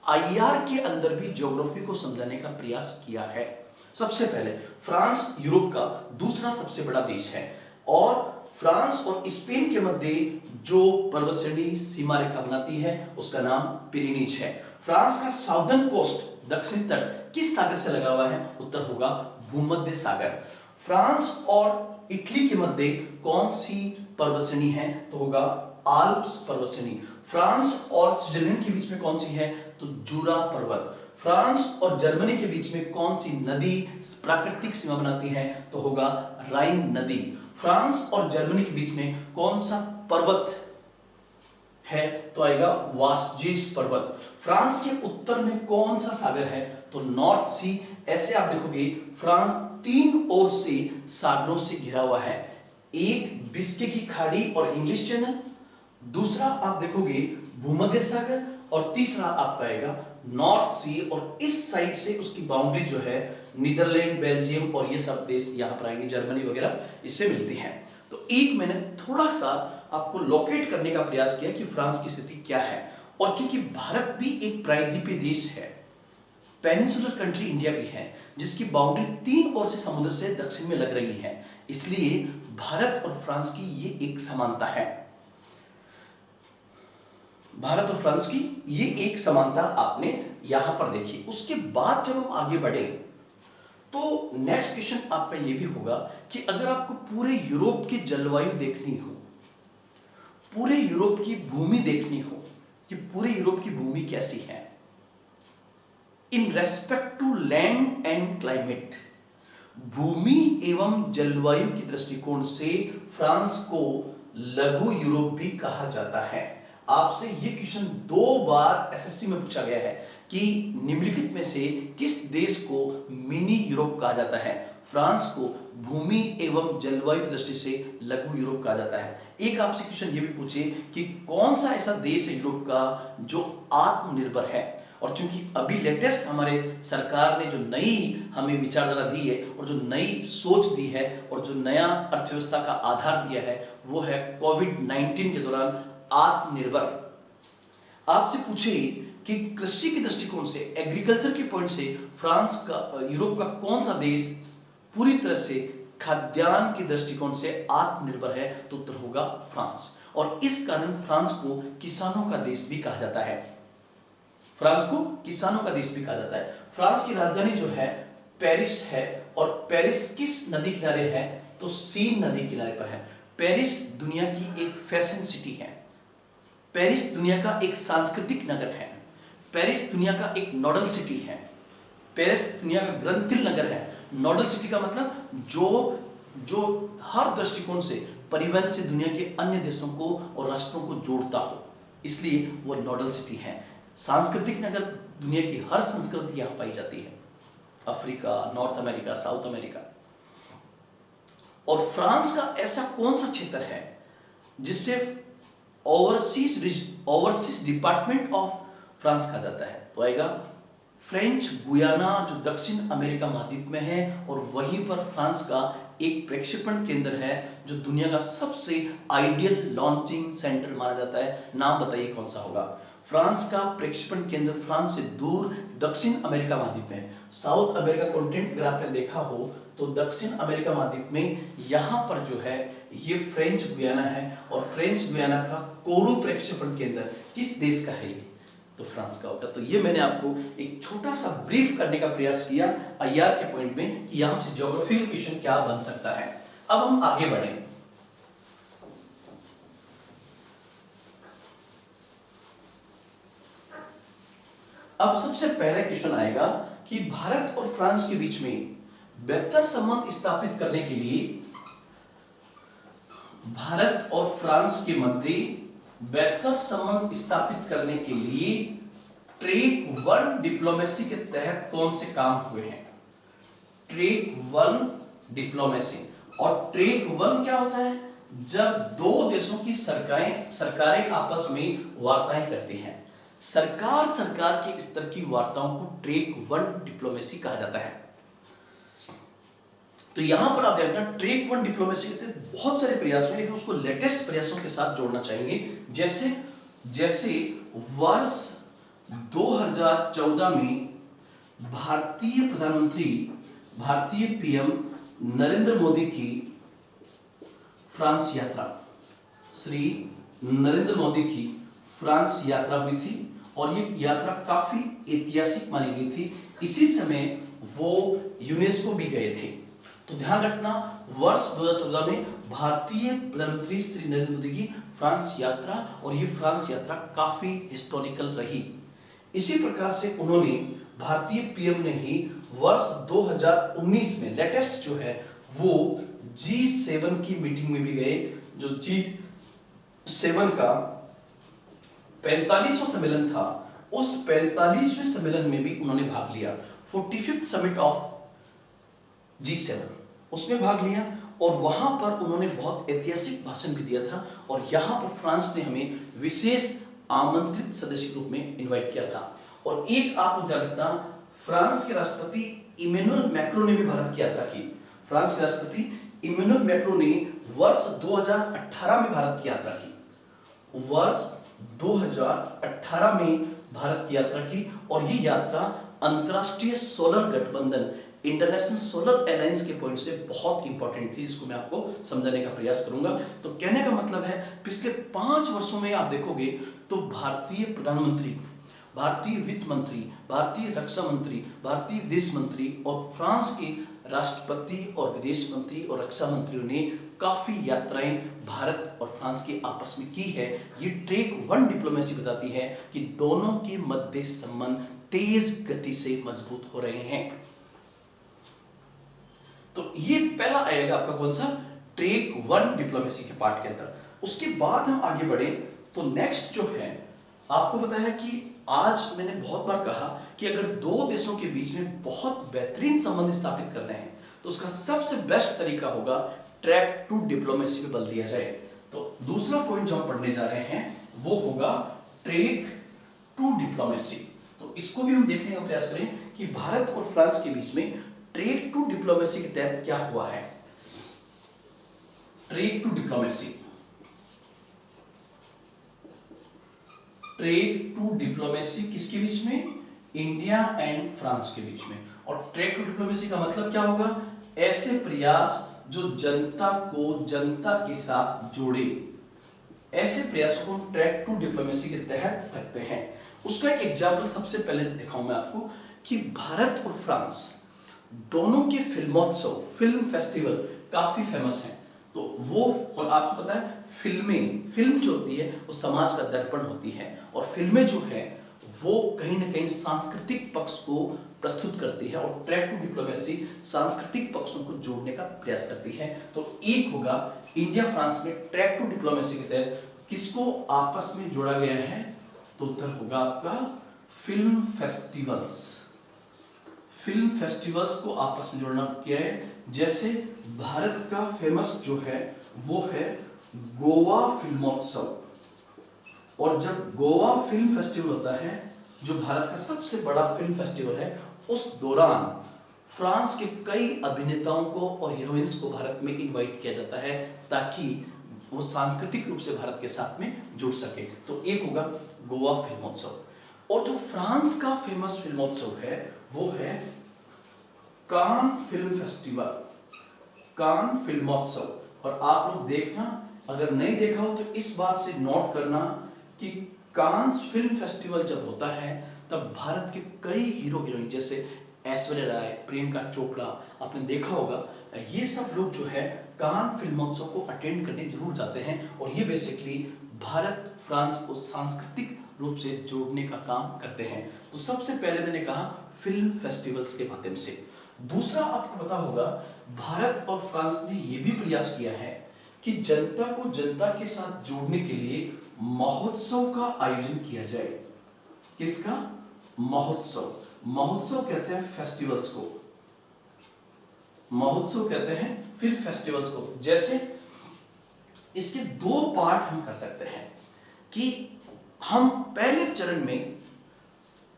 आईआर के अंदर भी ज्योग्राफी को समझाने का प्रयास किया है। सबसे पहले फ्रांस यूरोप का दूसरा सबसे बड़ा देश है, और फ्रांस और स्पेन के मध्य जो पर्वत श्रेणी सीमा रेखा बनाती है उसका नाम पिरेनीज है। फ्रांस का साउदर्न कोस्ट, दक्षिणी तट किस सागर से लगा हुआ है, उत्तर होगा भूमध्य सागर। फ्रांस और इटली के मध्य कौन सी पर्वत श्रेणी है, तो होगा आल्प्स पर्वत श्रेणी। फ्रांस और स्विट्जरलैंड के बीच में कौन सी है, तो जूरा पर्वत। फ्रांस और जर्मनी के बीच में कौन सी नदी प्राकृतिक सीमा बनाती है, तो होगा राइन नदी। फ्रांस और जर्मनी के बीच में कौन सा पर्वत है, तो आएगा वास्जिज पर्वत। फ्रांस के उत्तर में कौन सा सागर है, तो नॉर्थ सी। ऐसे आप देखोगे फ्रांस 3 ओर से सागरों से घिरा हुआ है, एक बिस्के की खाड़ी और इंग्लिश चैनल, दूसरा आप देखोगे भूमध्य सागर, और तीसरा आपका आएगा नॉर्थ सी, और इस साइड से उसकी बाउंड्री जो है नीदरलैंड, बेल्जियम और ये सब देश यहां पर आएंगे, जर्मनी वगैरह इससे मिलती है। तो एक मैंने थोड़ा सा आपको लोकेट करने का प्रयास किया कि फ्रांस की स्थिति क्या है। और चूंकि भारत भी एक प्रायद्वीपीय देश है, पेनिनसुलर कंट्री इंडिया भी है, जिसकी बाउंड्री 3 ओर से समुद्र से दक्षिण में लग रही है, इसलिए भारत और फ्रांस की ये एक समानता है। भारत और फ्रांस की ये एक समानता आपने यहां पर देखी। उसके बाद जब हम आगे बढ़े तो नेक्स्ट क्वेश्चन आपका ये भी होगा कि अगर आपको पूरे यूरोप की जलवायु देखनी हो, पूरे यूरोप की भूमि देखनी हो कि पूरे यूरोप की भूमि कैसी है in respect to land and climate, भूमि एवं जलवायु की दृष्टिकोण से फ्रांस को लघु यूरोप भी कहा जाता है। आपसे यह क्वेश्चन 2 बार एसएससी में पूछा गया है कि निम्नलिखित में से किस देश को मिनी यूरोप कहा जाता है। फ्रांस को भूमि एवं जलवायु की दृष्टि से लघु यूरोप कहा जाता है। एक आपसे क्वेश्चन ये भी पूछे कि कौन सा ऐसा देश है यूरोप का जो आत्मनिर्भर है। और चूंकि अभी लेटेस्ट हमारे सरकार ने जो नई हमें विचारधारा दी है और जो नई सोच दी है और जो नया अर्थव्यवस्था का आधार दिया है वो है कोविड-19 के दौरान आत्मनिर्भर। आपसे पूछे कि कृषि के दृष्टिकोण से, एग्रीकल्चर के पॉइंट से फ्रांस का, यूरोप का कौन सा देश पूरी तरह से खाद्यान्न के दृष्टिकोण से आत्मनिर्भर है, तो उत्तर होगा फ्रांस। और इस कारण फ्रांस को किसानों का देश भी कहा जाता है। फ्रांस को किसानों का देश भी कहा जाता है। फ्रांस की राजधानी जो है पेरिस है, और पेरिस किस नदी किनारे है, तो सीन नदी किनारे पर है। पेरिस दुनिया की एक फैशन सिटी है, पेरिस दुनिया का एक सांस्कृतिक नगर है, पेरिस दुनिया का एक नोडल सिटी है, पेरिस दुनिया का ग्रंथिल नगर है। नोडल सिटी का मतलब जो हर दृष्टिकोण से परिवहन से दुनिया के अन्य देशों को और राष्ट्रों को जोड़ता हो, इसलिए वो नोडल सिटी है। सांस्कृतिक नगर, दुनिया की हर संस्कृति यहां पाई जाती है, Africa, north America, south America. और फ्रांस का ऐसा कौन सा क्षेत्र है जिससे ओवरसीज डिपार्टमेंट ऑफ फ्रांस कहा जाता है, तो आएगा फ्रेंच गुयाना, जो दक्षिण अमेरिका महाद्वीप में है, और वहीं पर फ्रांस का एक प्रक्षेपण केंद्र है जो दुनिया का सबसे आइडियल लॉन्चिंग सेंटर माना जाता है। नाम बताइए कौन सा होगा। फ्रांस का प्रक्षेपण केंद्र फ्रांस से दूर दक्षिण अमेरिका महाद्वीप में। साउथ अमेरिका कॉन्टिनेंट अगर आपने देखा हो तो दक्षिण अमेरिका महाद्वीप में यहां पर जो है ये फ्रेंच गुयाना है, और फ्रेंच गुयाना का कोरू प्रक्षेपण केंद्र किस देश का है, तो फ्रांस का होगा। तो ये मैंने आपको एक छोटा सा ब्रीफ करने का प्रयास किया आईआर के पॉइंट में कि यहां से ज्योग्राफिकल क्वेश्चन क्या बन सकता है। अब हम आगे बढ़ें। अब सबसे पहले क्वेश्चन आएगा कि भारत और फ्रांस के बीच में बेहतर संबंध स्थापित करने के लिए, भारत और फ्रांस के मध्य बेहतर संबंध स्थापित करने के लिए ट्रैक 1 डिप्लोमेसी के तहत कौन से काम हुए हैं। ट्रैक 1 डिप्लोमेसी, और ट्रैक 1 क्या होता है, जब दो देशों की सरकारें आपस में वार्ताएं करती हैं। सरकार के स्तर की वार्ताओं को ट्रैक 1 डिप्लोमेसी कहा जाता है। तो यहां पर आप देखना ट्रैक 1 डिप्लोमेसी के तहत बहुत सारे प्रयास हुए, लेकिन उसको लेटेस्ट प्रयासों के साथ जोड़ना चाहेंगे। जैसे वर्ष 2014 में भारतीय प्रधानमंत्री, भारतीय पीएम नरेंद्र मोदी की फ्रांस यात्रा, श्री नरेंद्र मोदी की फ्रांस यात्रा हुई थी, और ये यात्रा काफी ऐतिहासिक मानी गई थी। इसी समय वो यूनेस्को भी गए थे। तो ध्यान रखना, वर्ष 2014 में भारतीय प्रधानमंत्री श्री नरेंद्र मोदी की फ्रांस यात्रा, और ये फ्रांस यात्रा काफी हिस्टोरिकल रही। इसी प्रकार से उन्होंने, भारतीय पीएम ने ही वर्ष 2019 में लेटेस्ट जो है वो G7 की मीटिंग में भी गए, जो G7 का 45वां सम्मेलन था, उस 45वें सम्मेलन में भी उन्होंने भाग लिया। 45th समिट ऑफ G7 उसमें भाग लिया, और वहां पर उन्होंने बहुत ऐतिहासिक भाषण भी दिया था। और यहां पर फ्रांस ने हमें विशेष आमंत्रित सदस्य के रूप में इनवाइट किया था। और एक आप लोग ध्यान रखना, फ्रांस के राष्ट्रपति इमैनुअल मैक्रों ने भी भारत की यात्रा की। फ्रांस के राष्ट्रपति इमैनुअल मैक्रों ने वर्ष 2018 में भारत की यात्रा की। वर्ष 2018 में भारत की यात्रा की, और ये यात्रा अंतरराष्ट्रीय सोलर गठबंधन, इंटरनेशनल सोलर अलायंस के पॉइंट से बहुत इंपॉर्टेंट थी, जिसको मैं आपको समझाने का प्रयास करूंगा। तो कहने का मतलब है, पिछले 5 वर्षों में आप देखोगे तो भारतीय प्रधानमंत्री, भारतीय वित्त मंत्री, भारतीय रक्षा मंत्री, भारतीय विदेश मंत्री और फ्रांस के राष्ट्रपति और विदेश मंत्री और रक्षा मंत्रियों ने काफी यात्राएं भारत और फ्रांस के आपस में की है। ये ट्रैक 1 डिप्लोमेसी बताती है कि दोनों के मध्य संबंध तेज गति से मजबूत हो रहे हैं। तो ये पहला आएगा आपका कौन सा, ट्रैक 1 डिप्लोमेसी के पार्ट के अंदर। उसके बाद हम आगे बढ़े तो नेक्स्ट जो है, आपको पता है कि आज मैंने बहुत बार कहा कि अगर दो देशों के बीच में बहुत बेहतरीन संबंध स्थापित करने हैं तो उसका सबसे बेस्ट तरीका होगा ट्रैक 2 डिप्लोमेसी पे बल दिया जाए। तो दूसरा पॉइंट जो हम पढ़ने जा रहे हैं वो होगा ट्रैक 2 डिप्लोमेसी। तो इसको भी हम देखने का प्रयास करें कि भारत और फ्रांस के बीच में ट्रैक 2 डिप्लोमेसी के तहत क्या हुआ है। ट्रैक 2 डिप्लोमेसी, ट्रैक 2 डिप्लोमेसी किसके बीच में, इंडिया एंड फ्रांस के बीच में। और ट्रैक 2 डिप्लोमेसी का मतलब क्या होगा, ऐसे प्रयास जो जनता को जनता के साथ जोड़े, ऐसे प्रयासों को हम ट्रैक 2 डिप्लोमेसी के तहत रखते हैं। उसका एक एग्जाम्पल सबसे पहले दिखाऊं मैं आपको कि भारत और फ्रांस दोनों के फिल्मोत्सव, फिल्म फेस्टिवल काफी फेमस हैं। तो वो, और आपको पता है फिल्म जो होती है वो समाज का दर्पण होती है, और फिल्में जो है वो कहीं ना कहीं सांस्कृतिक पक्ष को प्रस्तुत करती है, और ट्रैक 2 डिप्लोमेसी सांस्कृतिक पक्षों को जोड़ने का प्रयास करती है। तो एक होगा इंडिया फ्रांस में ट्रैक 2 डिप्लोमेसी के तहत किसको आपस में जोड़ा गया है, तो उत्तर होगा आपका फिल्म फेस्टिवल्स। फिल्म फेस्टिवल्स को आपस में जोड़ना किया है। जैसे भारत का फेमस जो है वो है गोवा फिल्मोत्सव, और जब गोवा फिल्म फेस्टिवल होता है जो भारत का सबसे बड़ा फिल्म फेस्टिवल है, उस दौरान फ्रांस के कई अभिनेताओं को और हीरोइंस को भारत में इनवाइट किया जाता है ताकि वो सांस्कृतिक रूप से भारत के साथ में जुड़ सके। तो एक होगा गोवा फिल्मोत्सव, और जो फ्रांस का फेमस फिल्मोत्सव है वो है कान फिल्म फेस्टिवल, कान फिल्मोत्सव। और आप लोग देखना, अगर नहीं देखा हो तो इस बात से नोट करना कि कांस फिल्म फेस्टिवल जब होता है तब भारत के कई हीरो हीरोइन जैसे ऐश्वर्या राय, प्रियंका चोपड़ा, आपने देखा होगा, ये सब लोग जो है कान फिल्मोत्सव को अटेंड करने जरूर जाते हैं, और ये बेसिकली भारत फ्रांस को सांस्कृतिक रूप से जोड़ने का काम करते हैं। तो सबसे पहले मैंने कहा फिल्म फेस्टिवल्स के माध्यम से। दूसरा आपको पता होगा, भारत और फ्रांस ने यह भी प्रयास किया है कि जनता को जनता के साथ जोड़ने के लिए महोत्सव का आयोजन किया जाए। किसका, महोत्सव। महोत्सव कहते हैं फेस्टिवल्स को, महोत्सव कहते हैं फिर फेस्टिवल्स को। जैसे इसके 2 पार्ट हम कर सकते हैं कि हम पहले चरण में,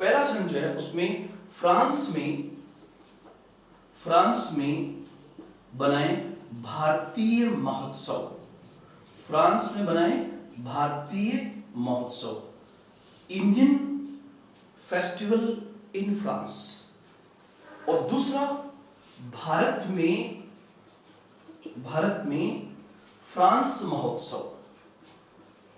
पहला चरण जो है उसमें फ्रांस में बनाए भारतीय महोत्सव, फ्रांस में बनाए भारतीय महोत्सव, इंडियन फेस्टिवल इन फ्रांस। और दूसरा भारत में फ्रांस महोत्सव,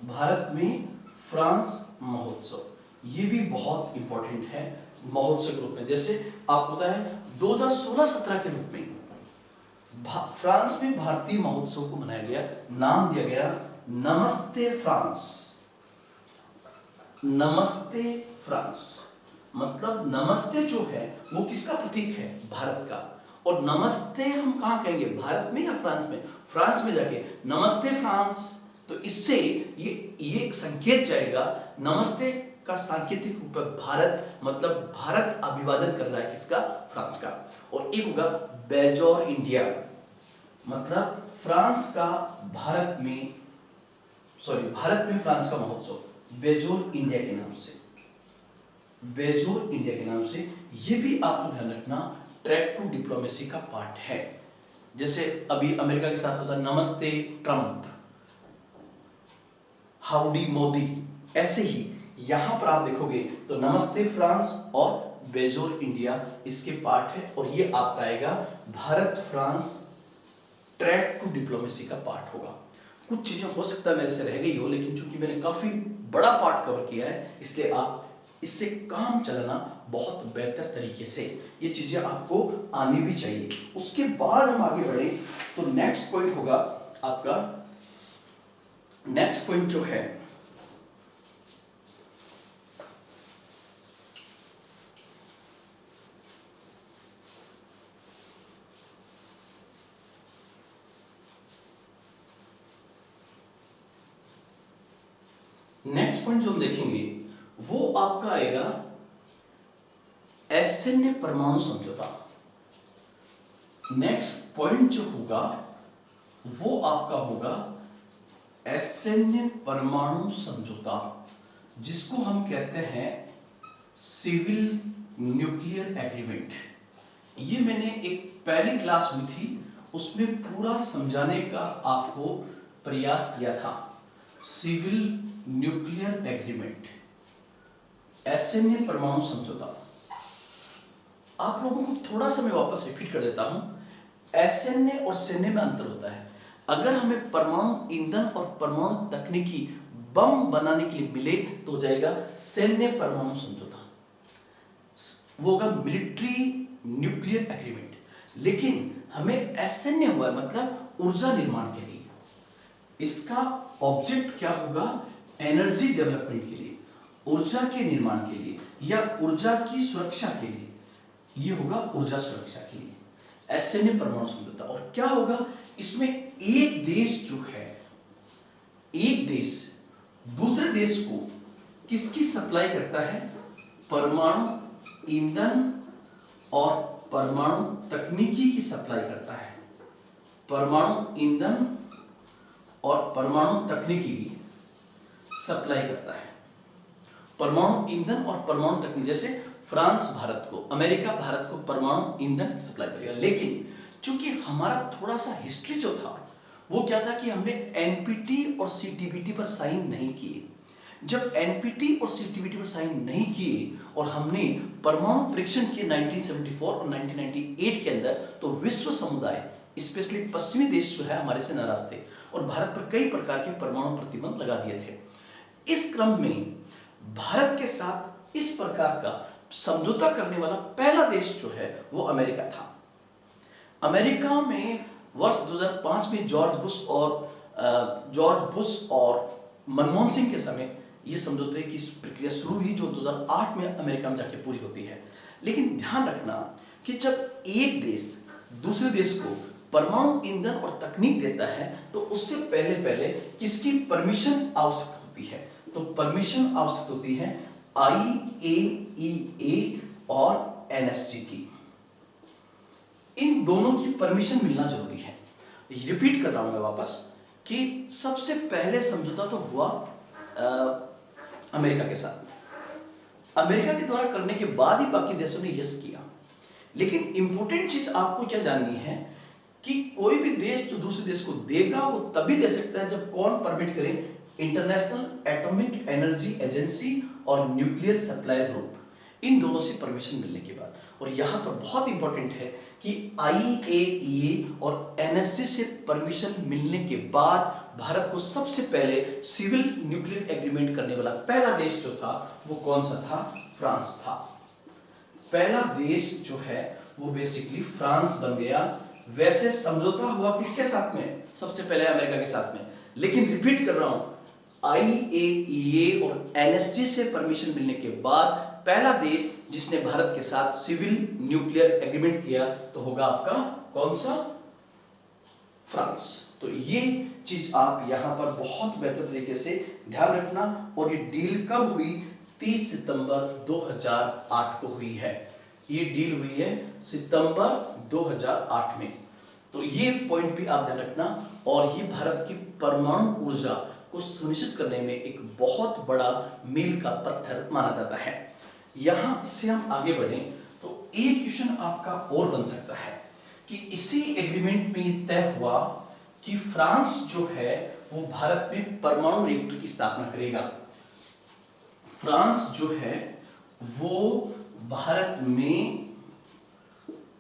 भारत में फ्रांस महोत्सव, ये भी बहुत इंपॉर्टेंट है महोत्सव के रूप में। जैसे आपको पता है 2016-17 के रूप में फ्रांस में भारतीय महोत्सव को मनाया गया, नाम दिया गया नमस्ते फ्रांस। नमस्ते फ्रांस मतलब नमस्ते जो है वो किसका प्रतीक है, भारत का। और नमस्ते हम कहां कहेंगे, भारत में या फ्रांस में, फ्रांस में जाके नमस्ते फ्रांस। तो इससे ये एक संकेत जाएगा, नमस्ते का सांकेतिक रूप भारत, मतलब भारत अभिवादन कर रहा है किसका, फ्रांस का। और एक होगा बेजोर इंडिया, मतलब फ्रांस का भारत में फ्रांस का महोत्सव। बेजोर इंडिया के नाम से, बेजोर इंडिया के नाम से। ये भी आपको ध्यान रखना ट्रैक टू डिप्लोमेसी का पार्ट है। जैसे अभी अमेरिका के साथ होता है नमस्ते ट्रंप, हाउडी मोदी, ऐसे ही यहां पर आप देखोगे तो नमस्ते फ्रांस और बेजोर इंडिया इसके पार्ट है, और ये आपका आएगा Bharat France track two diplomacy का पार्ट होगा। कुछ चीजें हो सकता है मेरे से रह गई हो, लेकिन चूंकि मैंने काफी बड़ा पार्ट कवर किया है, इसलिए आप इससे काम चलाना बहुत बेहतर तरीके से, ये चीजें आपको आनी भी चाहिए। उसके बाद हम आगे बढ़े तो नेक्स्ट पॉइंट होगा आपका, नेक्स्ट पॉइंट जो है नेक्स्ट पॉइंट जो हम देखेंगे वो आपका आएगा एसएनए परमाणु समझौता। नेक्स्ट पॉइंट जो होगा वो आपका होगा एसएनए परमाणु समझौता, जिसको हम कहते हैं सिविल न्यूक्लियर एग्रीमेंट। ये मैंने एक पहली क्लास हुई थी उसमें पूरा समझाने का आपको प्रयास किया था। सिविल न्यूक्लियर एग्रीमेंट, एसएनए परमाणु समझौता। आप लोगों को थोड़ा सा मैं वापस रिपीट कर देता हूं। एसएनए और सैन्य में अंतर होता है। अगर हमें परमाणु ईंधन और परमाणु तकनीकी बम बनाने के लिए मिले तो हो जाएगा सैन्य परमाणु समझौता, वो होगा मिलिट्री न्यूक्लियर एग्रीमेंट। लेकिन हमें एसएनए हुआ मतलब ऊर्जा निर्माण के लिए, इसका ऑब्जेक्ट क्या होगा, एनर्जी डेवलपमेंट के लिए, ऊर्जा के निर्माण के लिए या ऊर्जा की सुरक्षा के लिए, ये होगा ऊर्जा सुरक्षा के लिए एसएनए परमाणु समझौता। और क्या होगा इसमें, एक देश जो है, एक देश दूसरे देश को किसकी सप्लाई करता है, परमाणु ईंधन और परमाणु तकनीकी की सप्लाई करता है, परमाणु ईंधन और परमाणु तकनीकी की सप्लाई करता है। परमाणु ईंधन और परमाणु तकनीक, जैसे फ्रांस भारत को, अमेरिका भारत को परमाणु ईंधन सप्लाई करेगा। लेकिन चूंकि हमारा थोड़ा सा हिस्ट्री जो था वो क्या था कि हमने एनपीटी और सीटीबीटी पर साइन नहीं किए। जब एनपीटी और सीटीबीटी पर साइन नहीं किए और हमने परमाणु परीक्षण किए 1974 और 1998 के अंदर, तो विश्व समुदाय स्पेशली पश्चिमी देश जो है हमारे से नाराज थे और भारत पर कई प्रकार के परमाणु प्रतिबंध लगा दिए थे। इस क्रम में भारत के साथ इस प्रकार का समझौता करने वाला पहला देश जो है वो अमेरिका था। अमेरिका में वर्ष 2005 में जॉर्ज बुश और मनमोहन सिंह के समय ये समझौते की प्रक्रिया शुरू हुई, जो 2008 में अमेरिका में जाके पूरी होती है। लेकिन ध्यान रखना कि जब एक देश दूसरे देश को परमाणु ईंधन और तकनीक देता है तो उससे पहले किसकी परमिशन आवश्यक होती है, तो परमिशन आवश्यक होती है IAEA और NSG की। इन दोनों की परमिशन मिलना जरूरी है। रिपीट कर रहा हूं मैं वापस कि सबसे पहले समझौता तो हुआ अमेरिका के साथ, अमेरिका के द्वारा करने के बाद ही बाकी देशों ने यस किया। लेकिन इंपॉर्टेंट चीज आपको क्या जाननी है कि कोई भी देश जो दूसरे देश को देगा वो तभी दे सकता है जब कौन परमिट करे, इंटरनेशनल एटॉमिक एनर्जी एजेंसी और न्यूक्लियर सप्लायर ग्रुप, इन दोनों से परमिशन मिलने के बाद। और यहां पर बहुत इंपॉर्टेंट है कि IAEA और NSG से परमिशन मिलने के बाद भारत को सबसे पहले सिविल न्यूक्लियर एग्रीमेंट करने वाला पहला देश जो था वो कौन सा था, फ्रांस था। पहला देश जो है वो बेसिकली फ्रांस बन गया। वैसे समझौता हुआ किसके साथ में, सबसे पहले अमेरिका के साथ में। लेकिन रिपीट कर रहा हूं, IAEA और NSG से परमिशन मिलने के बाद पहला देश जिसने भारत के साथ सिविल न्यूक्लियर एग्रीमेंट किया तो होगा आपका कौन सा, फ्रांस। तो ये चीज आप यहां पर बहुत बेहतर तरीके से ध्यान रखना। और ये डील कब हुई, 30 सितंबर 2008 को हुई है। ये डील हुई है सितंबर 2008 में। तो ये पॉइंट भी आप ध्यान रखना। और ये भारत की परमाणु ऊर्जा को सुनिश्चित करने में एक बहुत बड़ा मील का पत्थर माना जाता है। यहां से हम आगे बढ़े तो एक क्वेश्चन आपका और बन सकता है कि इसी एग्रीमेंट में तय हुआ कि फ्रांस जो है वो भारत में परमाणु रिएक्टर की स्थापना करेगा। फ्रांस जो है वो भारत में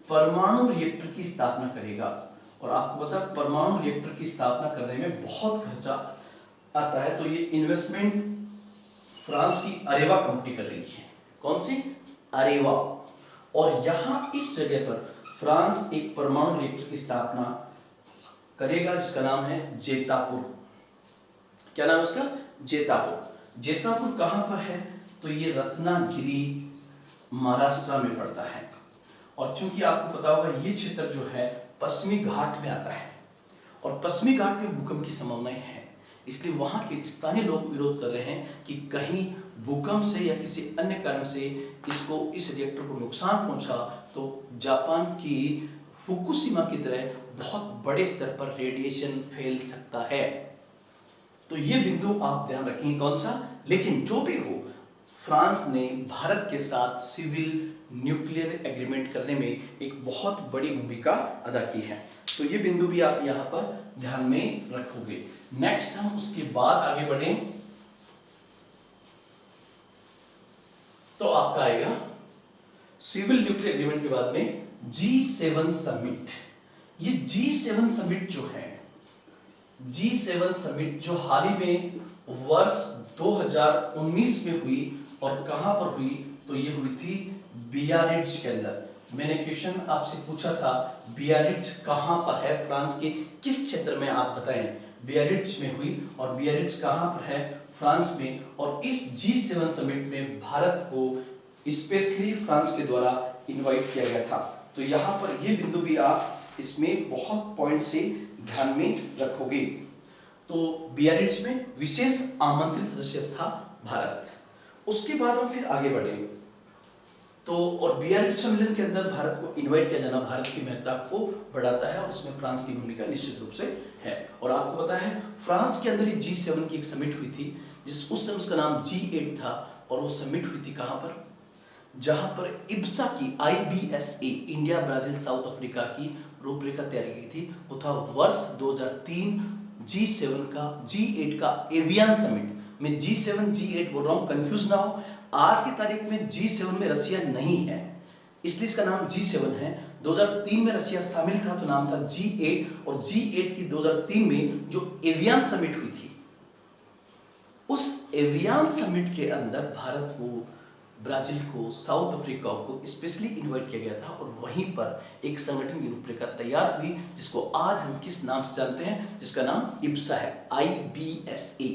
परमाणु रिएक्टर की स्थापना करेगा और आपको पता है परमाणु रिएक्टर की स्थापना करने में बहुत खर्चा आता है, तो ये इन्वेस्टमेंट फ्रांस की अरेवा कंपनी कर रही है। कौन सी? अरेवा। और यहां इस जगह पर फ्रांस एक परमाणु रिएक्टर की स्थापना करेगा जिसका नाम है जेतापुर। क्या नाम है उसका? जेतापुर। जेतापुर कहां पर है? तो ये रत्नागिरी महाराष्ट्र में पड़ता है। और चूंकि आपको पता होगा ये क्षेत्र जो है पश्चिमी घाट में आता है और पश्चिमी घाट में भूकंप की संभावनाएं हैं, इसलिए वहां के स्थानीय लोग विरोध कर रहे हैं कि कहीं भूकंप से या किसी अन्य कारण से इस रिएक्टर को नुकसान पहुंचा तो जापान की फुकुशिमा की तरह बहुत बड़े स्तर पर रेडिएशन फैल सकता है। तो ये बिंदु आप ध्यान रखेंगे कौन सा। लेकिन जो भी हो, फ्रांस ने भारत के साथ सिविल न्यूक्लियर एग्रीमेंट करने में एक बहुत बड़ी भूमिका अदा की है, तो ये बिंदु भी आप यहां पर ध्यान में रखोगे। नेक्स्ट हम उसके बाद आगे बढ़ें तो आपका आएगा सिविल न्यूक्लियर एग्रीमेंट के बाद में G7 समिट। ये G7 समिट जो है, G7 समिट जो हाल ही में वर्ष 2019 में हुई और कहां पर हुई? तो ये हुई थी बियारिट्ज के अंदर। मैंने क्वेश्चन आपसे पूछा था बियारिट्ज कहां पर है, फ्रांस के किस क्षेत्र में, आप बताएं। बियारिट्ज में हुई और बियारिट्ज कहां पर है? फ्रांस में। और इस G7 समिट में भारत को स्पेशली फ्रांस के द्वारा इनवाइट किया गया था। तो यहां पर ये बिंदु भी आप इसमें बहुत पॉइंट से ध्यान में रखोगे। तो बियारिट्ज में विशेष आमंत्रित सदस्य था भारत। उसके बाद हम फिर आगे बढ़े तो और बियारिट्ज सम्मेलन के अंदर भारत को इनवाइट किया जाना भारत की महत्ता को बढ़ाता है और उसमें फ्रांस की भूमिका निश्चित रूप से है। और आपको पता है फ्रांस के अंदर ही G7 की एक समिट हुई थी जिस उस समय उसका नाम G8 था और वो समिट हुई थी कहां पर? जहां पर इब्सा की IBSA India Brazil south Africa की रूपरेखा तैयार की थी। वो था वर्ष 2003 G8 का एवियन समिट। मैं G7 G8 बोल रहा हूं, कंफ्यूज ना हो। आज की तारीख में G7 में रशिया नहीं है इसलिए इसका नाम G7 है। 2003 में रशिया शामिल था तो नाम था G8 और G8 की 2003 में जो एवियन समिट हुई थी उस एवियन समिट के अंदर भारत को, ब्राजील को, साउथ अफ्रीका को स्पेशली इनवाइट किया गया था और वहीं पर एक संगठन की रूपरेखा तैयार हुई जिसको आज हम किस नाम से जानते हैं, जिसका नाम इब्सा है, IBSA।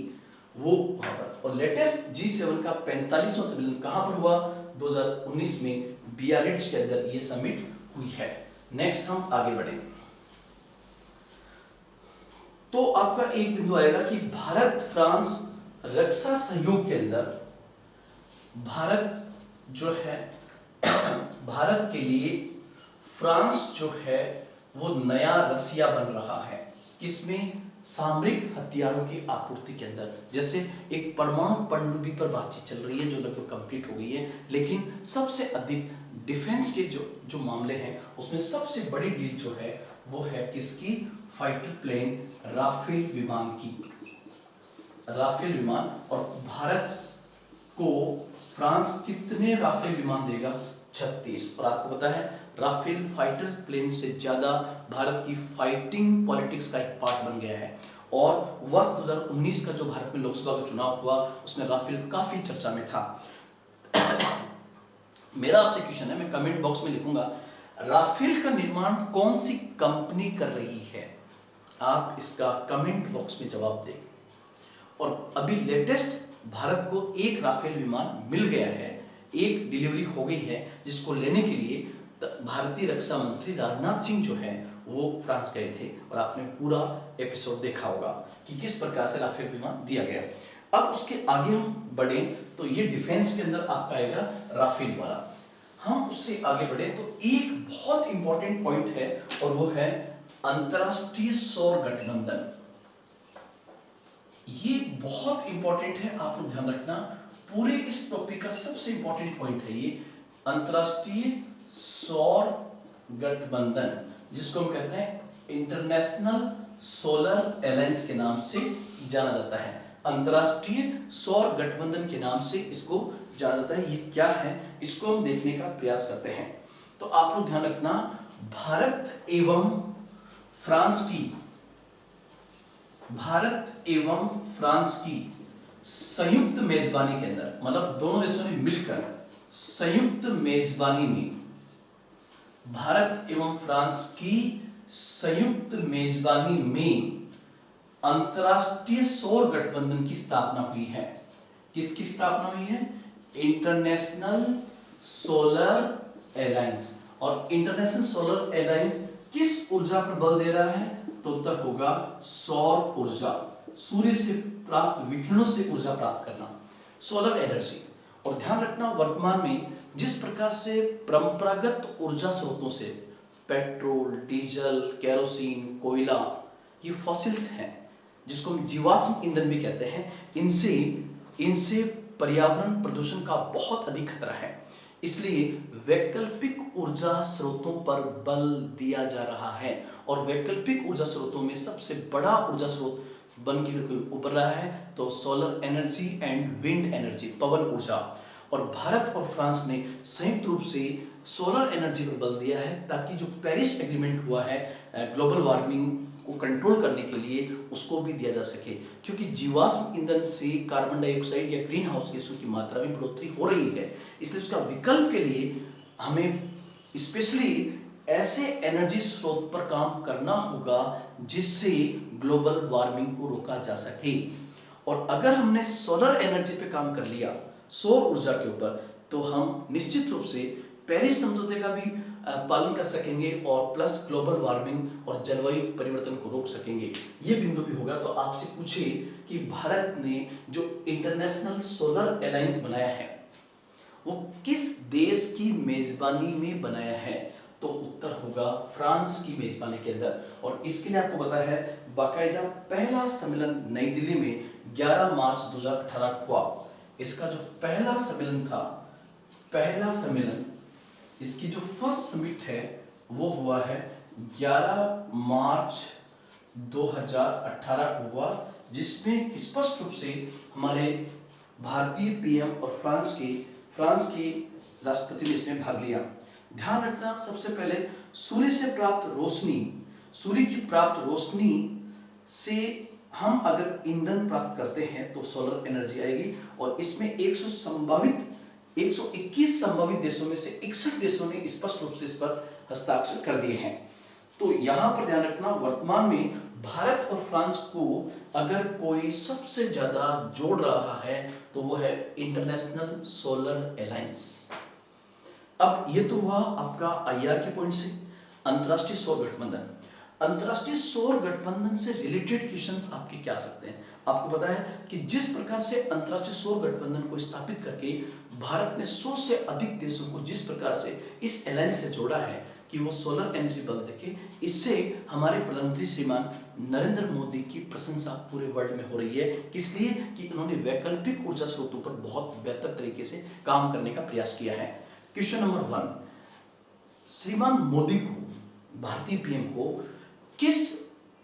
वो वहां पर और लेटेस्ट G7 का 45वां सम्मेलन कहां पर हुआ? 2019 में बियारिट्ज के अंदर ये समिट हुई है। नेक्स्ट हम आगे बढ़ेंगे तो आपका एक बिंदु आएगा कि भारत फ्रांस रक्षा सहयोग के अंदर भारत जो है भारत के लिए फ्रांस जो है वो नया रसिया बन रहा है। किसमें? सामरिक हथियारों की आपूर्ति के अंदर। जैसे एक परमाणु पनडुब्बी पर बातचीत चल रही है जो लगभग कंप्लीट हो गई है, लेकिन सबसे अधिक डिफेंस के जो मामले हैं उसमें सबसे बड़ी डील जो है वो है किसकी? फाइटर प्लेन राफेल विमान की। राफेल विमान। और भारत को फ्रांस कितने राफेल विमान देगा? 36। और आपको पता है राफेल फाइटर प्लेन से ज्यादा भारत की फाइटिंग पॉलिटिक्स का एक पार्ट बन गया है और वर्ष 2019 का जो भारत में लोकसभा का चुनाव हुआ उसमें राफेल काफी चर्चा में था। मेरा आपसे क्वेश्चन है, मैं कमेंट बॉक्स में लिखूंगा, राफेल का निर्माण कौन सी कंपनी कर रही है? आप इसका कमेंट बॉक्स में जवाब दें। और अभी लेटेस्ट भारत को एक राफेल विमान मिल गया है, एक डिलीवरी हो गई है जिसको लेने के लिए भारतीय रक्षा मंत्री राजनाथ सिंह जो है वो फ्रांस गए थे और आपने पूरा एपिसोड देखा होगा कि किस प्रकार से राफेल विमान दिया गया। अब उसके आगे हम बढ़े तो ये डिफेंस के अंदर आपका आएगा राफेल वाला। हम उससे आगे बढ़े तो एक बहुत इंपॉर्टेंट पॉइंट है और वो है अंतरराष्ट्रीय सौर गठबंधन। ये बहुत इंपॉर्टेंट है, आप लोग ध्यान रखना। पूरे इस टॉपिक का सबसे इंपॉर्टेंट पॉइंट है ये अंतरराष्ट्रीय सौर गठबंधन, जिसको हम कहते हैं इंटरनेशनल सोलर अलायंस के नाम से जाना जाता है। अंतरराष्ट्रीय सौर गठबंधन के नाम से इसको जाना जाता है। ये क्या है, इसको हम देखने का प्रयास करते हैं। तो आप लोग ध्यान रखना, भारत एवं फ्रांस की संयुक्त मेजबानी के अंदर, मतलब दोनों देशों ने मिलकर संयुक्त मेजबानी में, भारत एवं फ्रांस की संयुक्त मेजबानी में अंतरराष्ट्रीय सौर गठबंधन की स्थापना हुई है। किसकी स्थापना हुई है? International solar alliance. और इंटरनेशनल सोलर अलायंस किस ऊर्जा पर बल दे रहा है? तो उत्तर होगा सौर ऊर्जा, सूर्य से प्राप्त विकिरणों से ऊर्जा प्राप्त करना, सोलर एनर्जी। और ध्यान रखना, वर्तमान में जिस प्रकार से परंपरागत ऊर्जा स्रोतों से पेट्रोल, डीजल, केरोसिन, कोयला, ये फॉसिल्स हैं जिसको हम जीवाश्म ईंधन भी कहते हैं, इनसे पर्यावरण प्रदूषण का बहुत अधिक खतरा है। इसलिए वैकल्पिक ऊर्जा स्रोतों पर बल दिया जा रहा है। और वैकल्पिक ऊर्जा स्रोतों में सबसे बड़ा ऊर्जा स्रोत बन के उभर रहा है तो solar energy and wind energy, पवन ऊर्जा। और भारत और फ्रांस ने संयुक्त रूप से सोलर एनर्जी पर बल दिया है ताकि जो पेरिस एग्रीमेंट हुआ है ग्लोबल वार्मिंग को कंट्रोल करने के लिए, उसको भी दिया जा सके। क्योंकि जीवाश्म ईंधन से कार्बन डाइऑक्साइड या ग्रीन हाउस गैसों की मात्रा में बढ़ोतरी हो रही है, इसलिए उसका विकल्प के लिए हमें स्पेशली ऐसे एनर्जी स्रोत पर काम करना होगा जिससे ग्लोबल वार्मिंग को रोका जा सके। और अगर हमने सोलर एनर्जी पे काम कर लिया, सौर ऊर्जा के ऊपर, तो हम निश्चित रूप से पेरिस समझौते का भी पालन कर सकेंगे और प्लस ग्लोबल वार्मिंग और जलवायु परिवर्तन को रोक सकेंगे। ये बिंदु भी होगा। तो आपसे पूछे कि भारत ने जो इंटरनेशनल सोलर अलायंस बनाया है वो किस देश की मेजबानी में बनाया है? तो उत्तर होगा फ्रांस की मेजबानी के अंदर। और इसके लिए आपको पता है बाकायदा पहला सम्मेलन नई दिल्ली में 11 मार्च 2018 हुआ। इसका जो पहला सम्मेलन था, पहला सम्मेलन, इसकी जो फर्स्ट समिट है वो हुआ है 11 मार्च 2018 को हुआ, जिसमें स्पष्ट रूप से हमारे भारतीय पीएम और फ्रांस के राष्ट्रपति ने इसमें भाग लिया। ध्यान रखना, सबसे पहले सूर्य से प्राप्त रोशनी, सूर्य की प्राप्त रोशनी से हम अगर ईंधन प्राप्त करते हैं तो सोलर एनर्जी आएगी। और इसमें 121 संभावित देशों में से 61 देशों ने स्पष्ट रूप से इस पर हस्ताक्षर कर दिए हैं। तो यहां पर ध्यान रखना, वर्तमान में भारत और फ्रांस को अगर कोई सबसे ज्यादा जोड़ रहा है तो वो है इंटरनेशनल सोलर अलायंस। अब ये तो हुआ आपका आईआर के पॉइंट से अंतरराष्ट्रीय सौर गठबंधन। अंतरराष्ट्रीय सौर गठबंधन से रिलेटेड क्वेश्चंस आपके क्या आ सकते हैं? आपको पता है कि जिस प्रकार से अंतरराष्ट्रीय सौर गठबंधन को स्थापित करके भारत ने 100 से अधिक देशों को जिस प्रकार से इस अलायंस से जोड़ा है कि वो सोलर एनर्जी बल देखे, इससे हमारे प्रधानमंत्री श्रीमान नरेंद्र मोदी की प्रशंसा पूरे वर्ल्ड में हो रही है। किस लिए? कि उन्होंने वैकल्पिक ऊर्जा स्रोतों पर बहुत बेहतर तरीके से काम करने का प्रयास किया है। क्वेश्चन नंबर 1, श्रीमान मोदी को, भारतीय पीएम को किस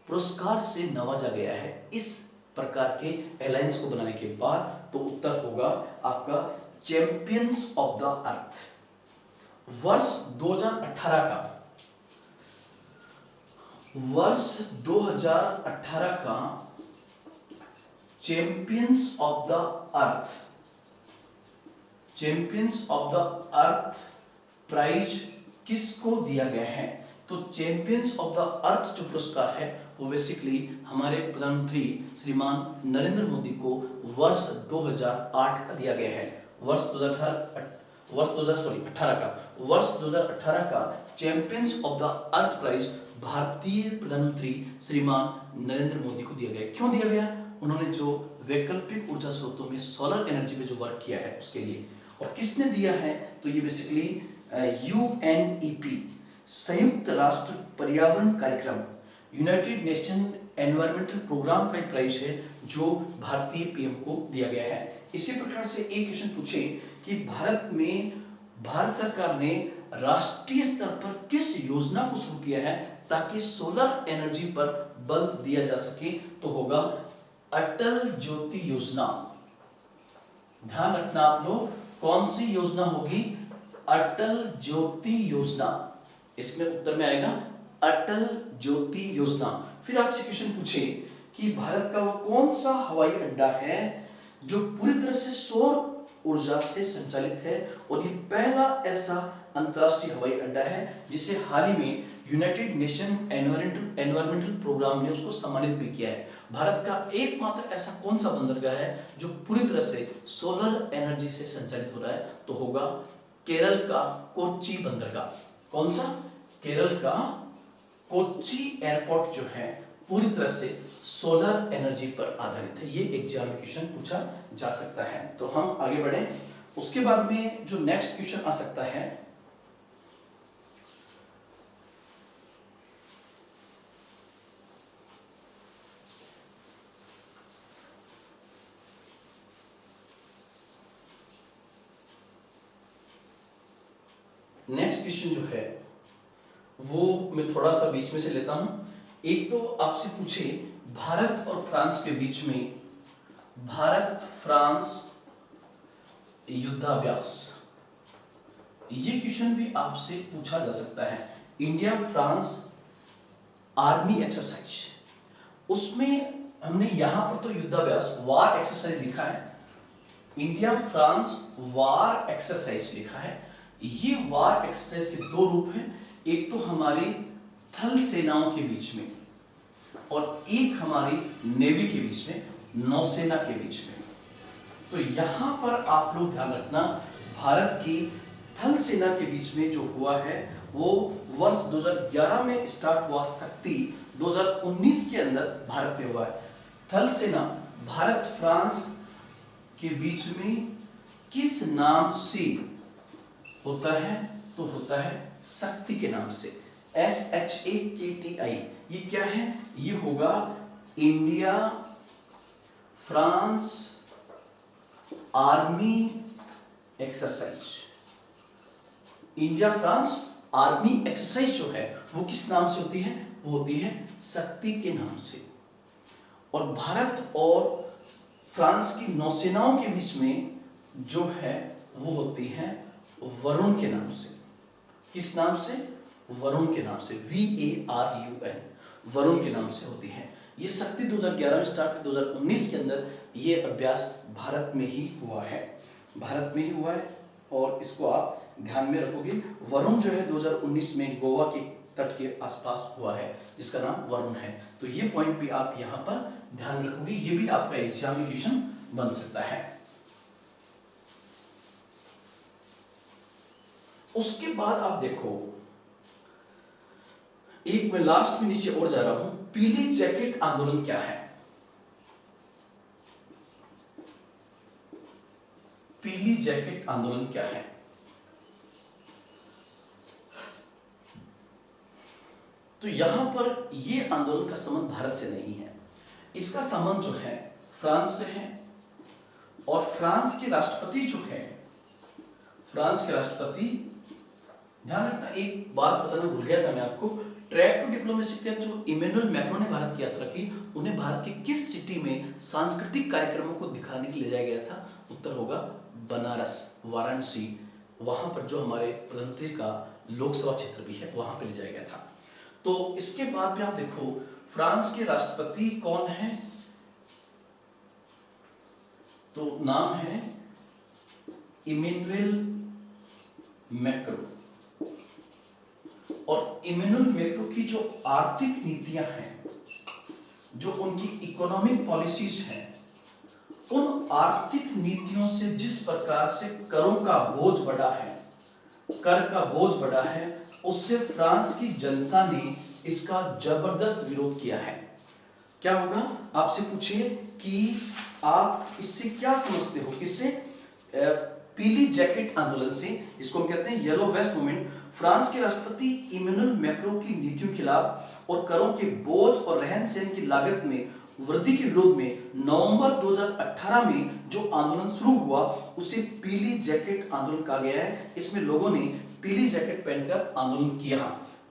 पुरस्कार से नवाजा गया है इस प्रकार के अलायंस को बनाने के बाद? तो उत्तर होगा आपका चैंपियंस ऑफ द अर्थ। वर्ष 2018 का champions of the earth prize किसको दिया गया है? तो चैंपियंस ऑफ द अर्थ जो पुरस्कार है वो बेसिकली हमारे प्रधानमंत्री श्रीमान नरेंद्र मोदी को वर्ष 2008 का दिया गया है। वर्ष 2018 का champions of the earth prize भारतीय प्रधानमंत्री श्रीमान नरेंद्र मोदी को दिया गया। क्यों दिया गया? उन्होंने जो वैकल्पिक ऊर्जा स्रोतों में सोलर एनर्जी में जो वर्क किया है उसके लिए। और किसने दिया है? तो ये बेसिकली यूएनईपी, संयुक्त राष्ट्र पर्यावरण कार्यक्रम, यूनाइटेड नेशन एनवायरमेंटल प्रोग्राम का एक प्राइज है जो भारतीय पीएम को दिया गया है। इसी प्रकार से एक क्वेश्चन पूछे कि भारत सरकार ने राष्ट्रीय स्तर पर किस योजना को शुरू किया है ताकि सोलर एनर्जी पर बल दिया जा सके, तो होगा अटल ज्योति योजना। ध्यान रखना आप लोग, कौन सी योजना होगी? अटल ज्योति योजना। इसमें उत्तर में आएगा अटल ज्योति योजना। फिर आपसे क्वेश्चन पूछे कि भारत का वो कौन सा हवाई अड्डा है जो पूरी तरह से सौर ऊर्जा से संचालित है, और ये पहला ऐसा अंतरराष्ट्रीय हवाई अड्डा है जिसे हाल ही में यूनाइटेड नेशन एनवायरमेंटल प्रोग्राम ने उसको सम्मानित भी किया है। भारत का एकमात्र ऐसा कौन सा बंदरगाह है जो पूरी तरह से सोलर एनर्जी से संचालित हो रहा है, तो होगा केरल का कोच्चि बंदरगाह। कौन सा? केरल का कोच्चि एयरपोर्ट जो है पूरी तरह से सोलर एनर्जी पर आधारित है। ये एग्जाम में क्वेश्चन पूछा जा सकता है। तो हम आगे बढ़े। उसके बाद में जो नेक्स्ट क्वेश्चन आ सकता है, नेक्स्ट क्वेश्चन जो है वो मैं थोड़ा सा बीच में से लेता हूं। एक तो आपसे पूछे भारत और फ्रांस के बीच में भारत फ्रांस युद्धाभ्यास, ये क्वेश्चन भी आपसे पूछा जा सकता है। इंडिया फ्रांस आर्मी एक्सरसाइज, उसमें हमने यहां पर तो युद्धाभ्यास वार एक्सरसाइज लिखा है, इंडिया फ्रांस वार एक्सरसाइज लिखा है। ये वार एक्सरसाइज के दो रूप हैं, एक तो हमारी थल सेनाओं के बीच में और एक हमारी नेवी के बीच में, नौसेना के बीच में। तो यहां पर आप लोग ध्यान रखना, भारत की थल सेना के बीच में जो हुआ है वो वर्ष 2011 में स्टार्ट हुआ, शक्ति 2019 के अंदर भारत में हुआ है। थल सेना भारत फ्रांस के बीच में किस नाम से होता है, तो होता है शक्ति के नाम से, SHAKTI। ये क्या है? ये होगा India France army exercise. India France army exercise जो है वो किस नाम से होती है? वो होती है शक्ति के नाम से। और भारत और फ्रांस की नौसेनाओं के बीच में जो है वो होती है वरुण के नाम से। किस नाम से? वरुण के नाम से, VARUN, वरुण के नाम से होती है। ये शक्ति 2011 में स्टार्ट हुई, 2019 के अंदर ये अभ्यास भारत में ही हुआ है, भारत में ही हुआ है। और इसको आप ध्यान में रखोगे, वरुण जो है 2019 में गोवा के तट के आसपास हुआ है जिसका नाम वरुण है। तो ये पॉइंट भी आप यहाँ पर ध्यान रखोगे, ये भी आपका एग्जामिनेशन बन सकता है। उसके बाद आप देखो, एक मैं लास्ट में नीचे और जा रहा हूं, पीली जैकेट आंदोलन क्या है? पीली जैकेट आंदोलन क्या है? तो यहां पर यह आंदोलन का संबंध भारत से नहीं है, इसका संबंध जो है फ्रांस से है। और फ्रांस के राष्ट्रपति जो है, फ्रांस के राष्ट्रपति, ध्यान रखना, एक बात बताना भूल गया था मैं आपको, ट्रैक टू डिप्लोमेसी के जो इमैनुअल मैक्रोन ने भारत की यात्रा की, उन्हें भारत के किस सिटी में सांस्कृतिक कार्यक्रमों को दिखाने के लिए ले जाया गया था? उत्तर होगा बनारस, वाराणसी। वहां पर जो हमारे प्रधानमंत्री का लोकसभा क्षेत्र भी है वहां पर ले जाया गया था। तो इसके बाद में आप देखो, फ्रांस के राष्ट्रपति कौन है? तो नाम है इमैनुअल मैक्रो। और इमैनुअल मैक्रो की जो आर्थिक नीतियां हैं, जो उनकी इकोनॉमिक पॉलिसीज हैं, उन आर्थिक नीतियों से जिस प्रकार से करों का बोझ बढ़ा है, कर का बोझ बढ़ा है, उससे फ्रांस की जनता ने इसका जबरदस्त विरोध किया है। क्या होगा? आपसे पूछिए कि आप इससे क्या समझते हो, किससे? पीली जैकेट आंदोलन से, इसको हम कहते हैं येलो वेस्ट मूवमेंट, फ्रांस के राष्ट्रपति इमैनुअल मैक्रों की नीतियों के खिलाफ और करों के बोझ और रहन सहन की लागत में वृद्धि के विरोध में नवंबर 2018 में जो आंदोलन शुरू हुआ उसे पीली जैकेट आंदोलन कहा गया है। इसमें लोगों ने पीली जैकेट पहनकर आंदोलन किया।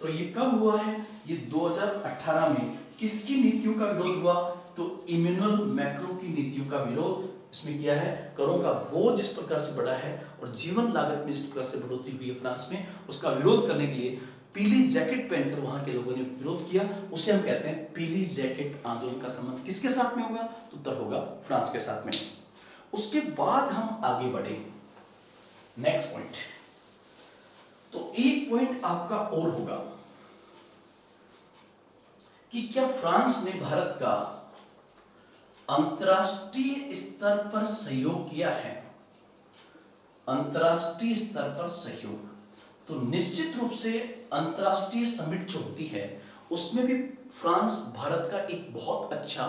तो ये कब हुआ है? ये 2018 में। किसकी नीतियों का विरोध हुआ? तो इमैनुअल मैक्रो की नीतियों का विरोध इसमें किया है। करों का बोझ जिस प्रकार से बढ़ा है और जीवन लागत में जिस प्रकार से बढ़ोतरी हुई है फ्रांस में, उसका विरोध करने के लिए पीली जैकेट पहनकर वहां के लोगों ने विरोध किया। उसे हम कहते हैं पीली जैकेट आंदोलन का संबंध किसके साथ में होगा? तो उत्तर होगा फ्रांस के साथ में। उसके बाद हम आगे बढ़े नेक्स्ट पॉइंट। तो एक पॉइंट आपका और होगा कि क्या फ्रांस ने भारत का अंतरराष्ट्रीय स्तर पर सहयोग किया है? अंतरराष्ट्रीय स्तर पर सहयोग, तो निश्चित रूप से अंतरराष्ट्रीय समिट जो होती है उसमें भी फ्रांस भारत का एक बहुत अच्छा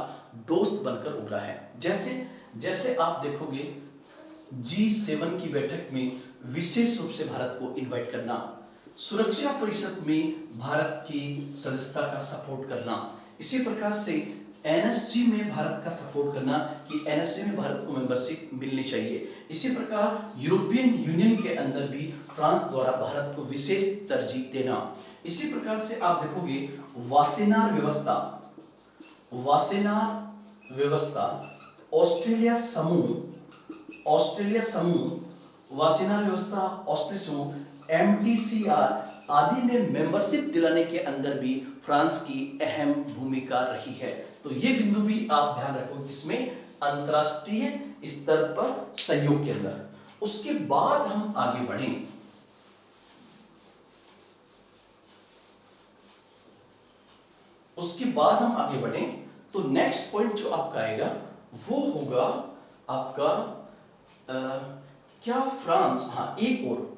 दोस्त बनकर उभरा है। जैसे आप देखोगे G7 की बैठक में विशेष रूप से भारत को इनवाइट करना, सुरक्षा परिषद में भारत की सदस्यता का सपोर्ट करना, इसी प्रकार से NSG में भारत का सपोर्ट करना कि NSG में भारत को मेंबरशिप मिलनी चाहिए। इसी प्रकार यूरोपियन यूनियन के अंदर भी फ्रांस द्वारा भारत को विशेष तरजीह देना। इसी प्रकार से आप देखोगे वासेनार व्यवस्था, ऑस्ट्रेलिया समूह, वासेनार व्यवस्था, ऑस्ट्रेलिया समूह, MTCR आदि में मेंबरशिप दिलाने के अंदर भी फ्रांस की अहम भूमिका रही है। तो ये बिंदु भी आप ध्यान रखो जिसमें अंतरराष्ट्रीय स्तर पर सहयोग के अंदर। उसके बाद हम आगे बढ़ें। तो नेक्स्ट पॉइंट जो आपका आएगा वो होगा आपका क्या फ्रांस, एक और,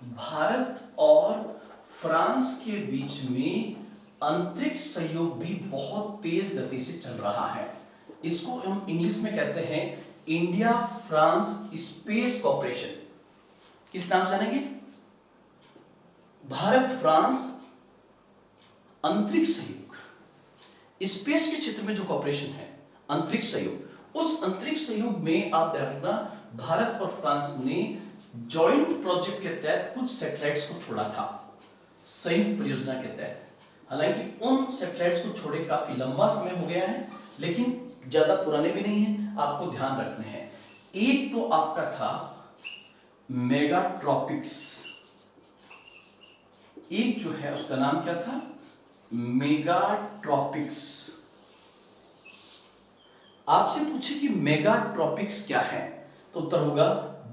भारत और फ्रांस के बीच में अंतरिक्ष सहयोग भी बहुत तेज गति से चल रहा है। इसको हम इंग्लिश में कहते हैं इंडिया फ्रांस स्पेस कॉर्पोरेशन। किस नाम जानेंगे? भारत फ्रांस अंतरिक्ष सहयोग, स्पेस के क्षेत्र में जो कॉर्पोरेशन है, अंतरिक्ष सहयोग। उस अंतरिक्ष सहयोग में आप ध्यान रखना, भारत और फ्रांस ने जॉइंट प्रोजेक्ट के तहत कुछ सैटेलाइट्स को छोड़ा था, संयुक्त परियोजना के तहत। हालांकि उन सैटेलाइट्स को छोड़े काफी लंबा समय हो गया है, लेकिन ज्यादा पुराने भी नहीं है, आपको ध्यान रखने हैं। एक तो आपका था मेगाट्रॉपिक्स, एक जो है उसका नाम क्या था? मेगाट्रॉपिक्स। आपसे पूछे कि मेगाट्रॉपिक्स क्या है, तो उत्तर होगा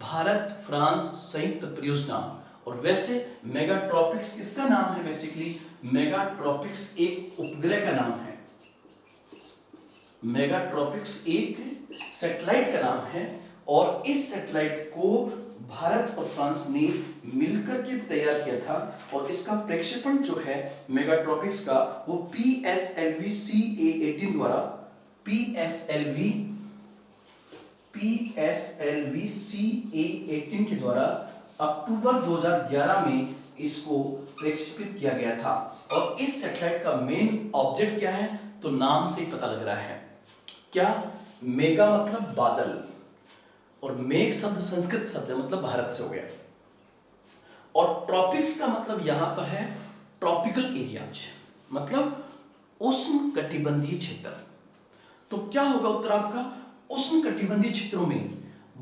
भारत फ्रांस संयुक्त परियोजना। और वैसे मेगाट्रॉपिक्स किसका नाम है? बेसिकली मेगाट्रॉपिक्स एक उपग्रह का नाम है, मेगाट्रॉपिक्स एक सैटेलाइट का नाम है। और इस सैटेलाइट को भारत और फ्रांस ने मिलकर के तैयार किया था। और इसका प्रक्षेपण जो है मेगाट्रॉपिक्स का वो PSLV CA-18 द्वारा, PSLV CA-18 के द्वारा अक्टूबर 2011 में इसको प्रक्षेपित किया गया था। और इस सैटेलाइट का मेन ऑब्जेक्ट क्या है? तो नाम से ही पता लग रहा है क्या? मेगा मतलब बादल, और मेघ शब्द संस्कृत शब्द है, मतलब भारत से हो गया। और ट्रॉपिक्स का मतलब यहां पर है ट्रॉपिकल एरियाज, मतलब उष्ण कटिबंधीय क्षेत्र। तो क्या होगा उत्तर आपका? उष्ण कटिबंधीय क्षेत्रों में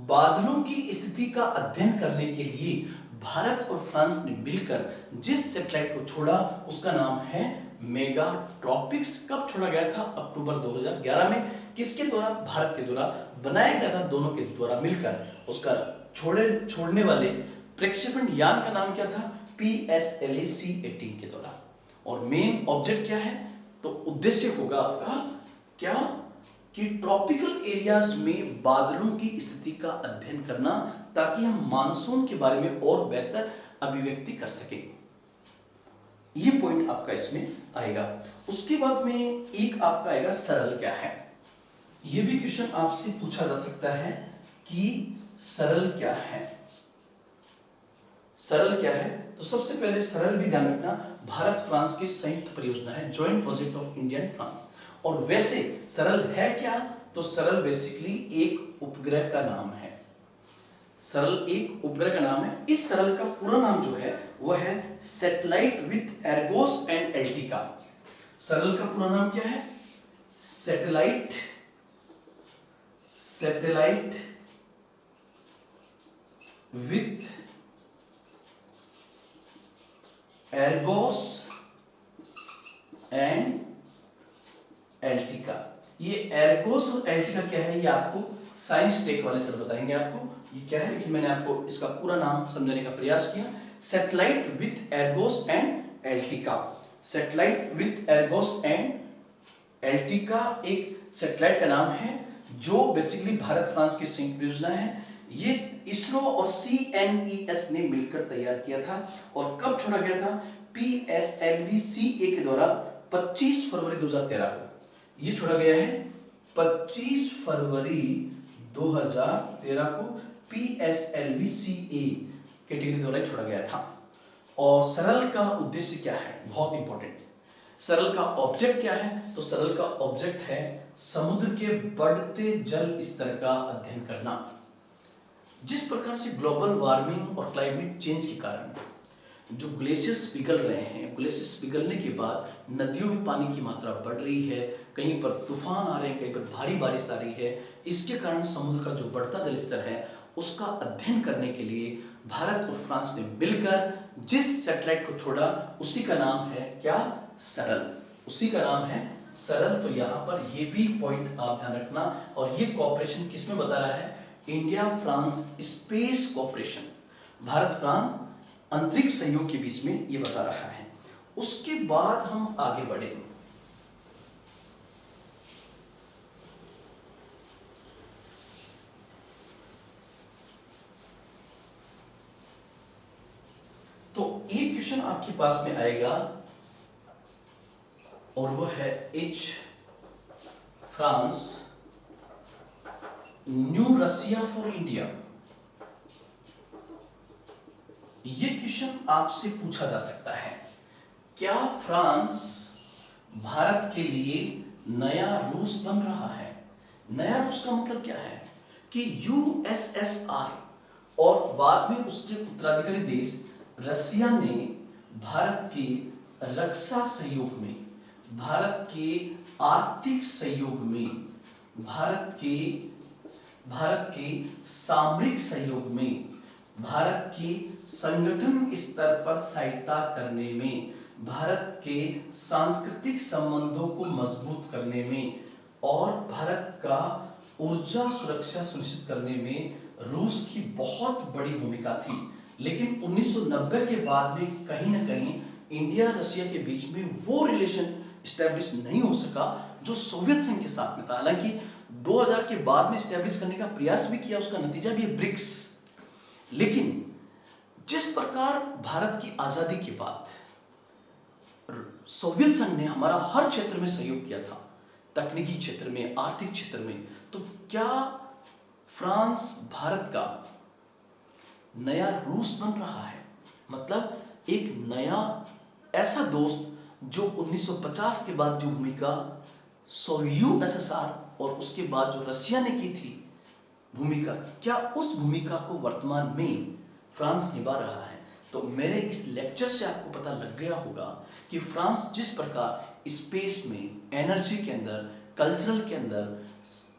बादलों की स्थिति का अध्ययन करने के लिए भारत और फ्रांस ने मिलकर जिस सैटेलाइट को छोड़ा उसका नाम है मेगाट्रॉपिक्स। कब छोड़ा गया था? अक्टूबर 2011 में। किसके द्वारा? भारत के द्वारा बनाया गया था, दोनों के द्वारा मिलकर। उसका छोड़ने वाले प्रक्षेपण यान का नाम क्या था? PSLV C-18 के द्वारा। और मेन ऑब्जेक्ट क्या है? तो उद्देश्य होगा आपका क्या कि ट्रॉपिकल एरियाज में बादलों की स्थिति का अध्ययन करना, ताकि हम मानसून के बारे में और बेहतर अभिव्यक्ति कर सकें। ये पॉइंट आपका इसमें आएगा। उसके बाद में एक आपका आएगा सरल क्या है। ये भी क्वेश्चन आपसे पूछा जा सकता है कि सरल क्या है। सरल क्या है? तो सबसे पहले सरल भी ध्यान रखना, भारत फ्रांस की संयुक्त परियोजना है, joint project of India and France. और वैसे सरल है क्या? तो सरल बेसिकली एक उपग्रह का नाम है। सरल एक उपग्रह का नाम है। इस सरल का पूरा नाम जो है वह है satellite with Argos and AltiKa. SARAL का पूरा नाम क्या है? Satellite with Argos and AltiKa. ये एर्गोस और एल्टिका क्या है, ये आपको साइंस टेक वाले सर बताएंगे आपको ये क्या है, लेकिन मैंने आपको इसका पूरा नाम समझाने का प्रयास किया। Satellite with Argos and AltiKa. Satellite with Argos and AltiKa एक सैटेलाइट का नाम है जो बेसिकली भारत फ्रांस की संयुक्त परियोजना है। ये इसरो और CNES ने मिलकर तैयार किया था। और कब छोड़ा गया था? PSLV-CA के द्वारा 25 फरवरी 2013 को ये छोड़ा गया है। 25 फरवरी 2013 को PSLV-CA कैटेगरी द्वारा छोड़ा गया था। और सरल का उद्देश्य क्या है? बहुत इंपॉर्टेंट। सरल का ऑब्जेक्ट क्या है? तो सरल का ऑब्जेक्ट है समुद्र के बढ़ते जल स्तर का अध्ययन करना। जिस प्रकार से ग्लोबल वार्मिंग और क्लाइमेट चेंज के कारण जो ग्लेशियर्स पिघल रहे हैं, ग्लेशियर्स पिघलने के बाद नदियों में पानी की मात्रा बढ़ रही है, कहीं पर तूफान आ रहे हैं, कहीं पर भारी बारिश आ रही है। इसके कारण समुद्र का जो बढ़ता जल स्तर है उसका अध्ययन करने के लिए भारत और फ्रांस ने मिलकर जिस सैटेलाइट को छोड़ा उसी का नाम है क्या? सरल। उसी का नाम है सरल। तो यहाँ पर ये भी पॉइंट आप ध्यान रखना। और ये कॉपरेशन किसमें बता रहा है? India France space cooperation, Bharat France अंतरिक्ष सहयोग के बीच में ये बता रहा है। उसके बाद हम आगे बढ़ेंगे। तो एक क्वेश्चन आपके पास में आएगा और वो है is France new Russia for India. ये क्वेश्चन आपसे पूछा जा सकता है। क्या फ्रांस भारत के लिए नया रूस बन रहा है? नया रूस का मतलब क्या है कि USSR और बाद में उसके उत्तराधिकारी देश रसिया ने भारत के रक्षा सहयोग में, भारत के आर्थिक सहयोग में, भारत के सामरिक सहयोग में, भारत के संगठन स्तर पर सहायता करने में, भारत के सांस्कृतिक संबंधों को मजबूत करने में और भारत का ऊर्जा सुरक्षा सुनिश्चित करने में रूस की बहुत बड़ी भूमिका थी। लेकिन 1990 के बाद में कहीं ना कहीं इंडिया रशिया के बीच में वो रिलेशन स्टैब्लिश नहीं हो सका जो सोवियत संघ के साथ में था। हालांकि 2000 के बाद में स्टैब्लिश करने का प्रयास भी किया, उसका नतीजा भी है ब्रिक्स। लेकिन जिस प्रकार भारत की आजादी के बाद सोवियत संघ ने हमारा हर क्षेत्र में सहयोग किया था, तकनीकी क्षेत्र में, आर्थिक क्षेत्र में, तो क्या फ्रांस भारत का नया रूस बन रहा है? मतलब एक नया ऐसा दोस्त जो 1950 के बाद जो भूमिका USSR और उसके बाद जो रशिया ने की थी भूमिका, क्या उस भूमिका को वर्तमान में फ्रांस निभा रहा है? तो मेरे इस लेक्चर से आपको पता लग गया होगा कि फ्रांस जिस प्रकार स्पेस में, एनर्जी के अंदर, कल्चरल के अंदर,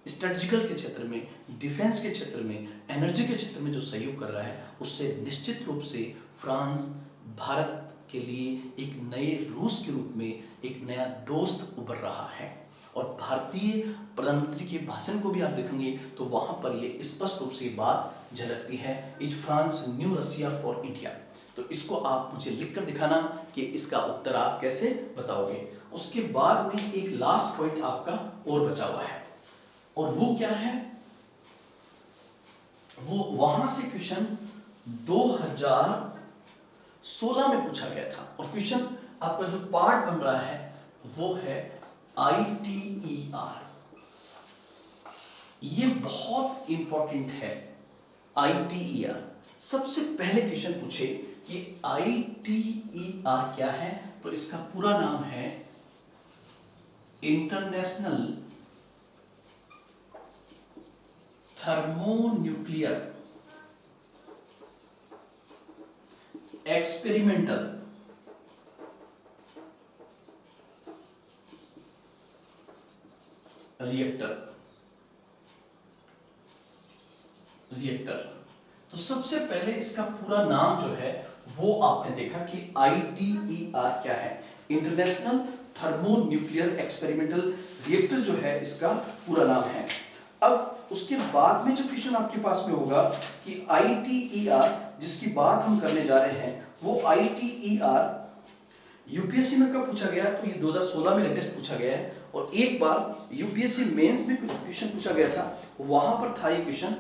स्ट्रेटजिकल के क्षेत्र में, डिफेंस के क्षेत्र में, एनर्जी के क्षेत्र में जो सहयोग कर रहा है, उससे निश्चित रूप से फ्रांस भारत के लिए एक नए रूस के रूप में एक नया दोस्त उभर रहा है। और भारतीय प्रधानमंत्री के भाषण को भी आप देखेंगे तो वहां पर ये स्पष्ट रूप से बात झलकती है, is France new Russia for India. तो इसको आप मुझे लिखकर दिखाना कि इसका उत्तर आप कैसे बताओगे। उसके बाद में एक लास्ट पॉइंट आपका और बचा हुआ है, और वो क्या है? वो वहां से क्वेश्चन 2016 में पूछा गया था। और क्वेश्चन आपका जो पार्ट बन रहा है वो है ITER। ये बहुत इंपॉर्टेंट है। ITER सबसे पहले क्वेश्चन पूछे कि ITER क्या है, तो इसका पूरा नाम है इंटरनेशनल थर्मोन्यूक्लियर एक्सपेरिमेंटल रिएक्टर। तो सबसे पहले इसका पूरा नाम जो है वो आपने देखा कि ITER क्या है, इंटरनेशनल थर्मोन्यूक्लियर एक्सपेरिमेंटल रिएक्टर जो है इसका पूरा नाम है। अब उसके बाद में जो क्वेश्चन आपके पास में होगा कि ITER जिसकी बात हम करने जा रहे हैं वो ITER यूपीएससी में कब पूछा गया, तो ये 2016 में लेटेस्ट पूछा गया है, और एक बार यूपीएससी मेंस में कुछ क्वेश्चन पूछा गया था, वहां पर था ये क्वेश्चन।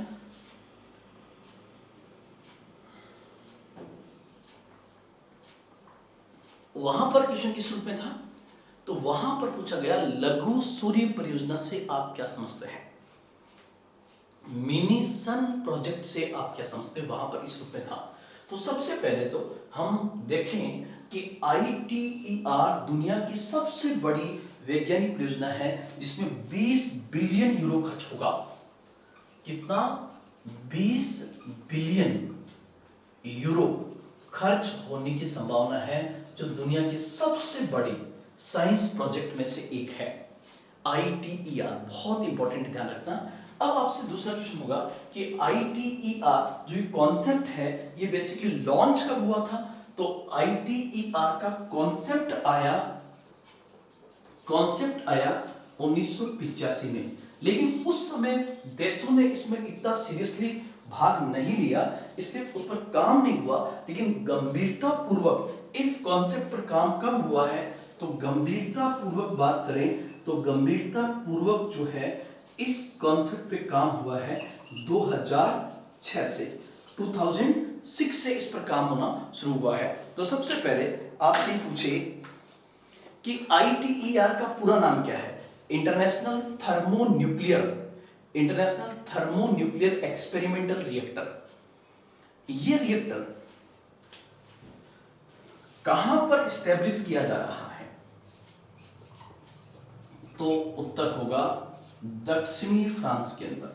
वहां पर क्वेश्चन किस रूप में था, तो वहां पर पूछा गया लघु सूर्य परियोजना से आप क्या समझते हैं, मिनी सन प्रोजेक्ट से आप क्या समझते हैं, वहां पर इस रूप में था। तो सबसे पहले तो हम देखें कि ITER दुनिया की सबसे बड़ी वैज्ञानिक परियोजना है जिसमें 20 बिलियन यूरो खर्च होगा। कितना? 20 बिलियन यूरो खर्च होने की संभावना है, जो दुनिया के सबसे बड़े साइंस प्रोजेक्ट में से एक है ITER। बहुत इंपॉर्टेंट, ध्यान रखना। अब आपसे दूसरा क्वेश्चन होगा कि ITER जो कॉन्सेप्ट है ये बेसिकली लॉन्च कब हुआ था, तो ITER का कॉन्सेप्ट आया 1985 में, लेकिन उस समय देशों ने इसमें इतना सीरियसली भाग नहीं लिया, इसलिए उस पर काम नहीं हुआ। लेकिन गंभीरता पूर्वक इस कॉन्सेप्ट पर काम कब हुआ है, तो गंभीरता पूर्वक बात करें तो गंभीरता पूर्वक जो है इस कॉन्सेप्ट पे काम हुआ है 2006 से, 2006 से इस पर काम होना शुरू हुआ है। तो सबसे पहले आपसे पूछे कि ITER का पूरा नाम क्या है, इंटरनेशनल थर्मोन्यूक्लियर एक्सपेरिमेंटल रिएक्टर। ये रिएक्टर कहां पर स्टैब्लिश किया जा रहा है, तो उत्तर होगा दक्षिणी फ्रांस के अंदर।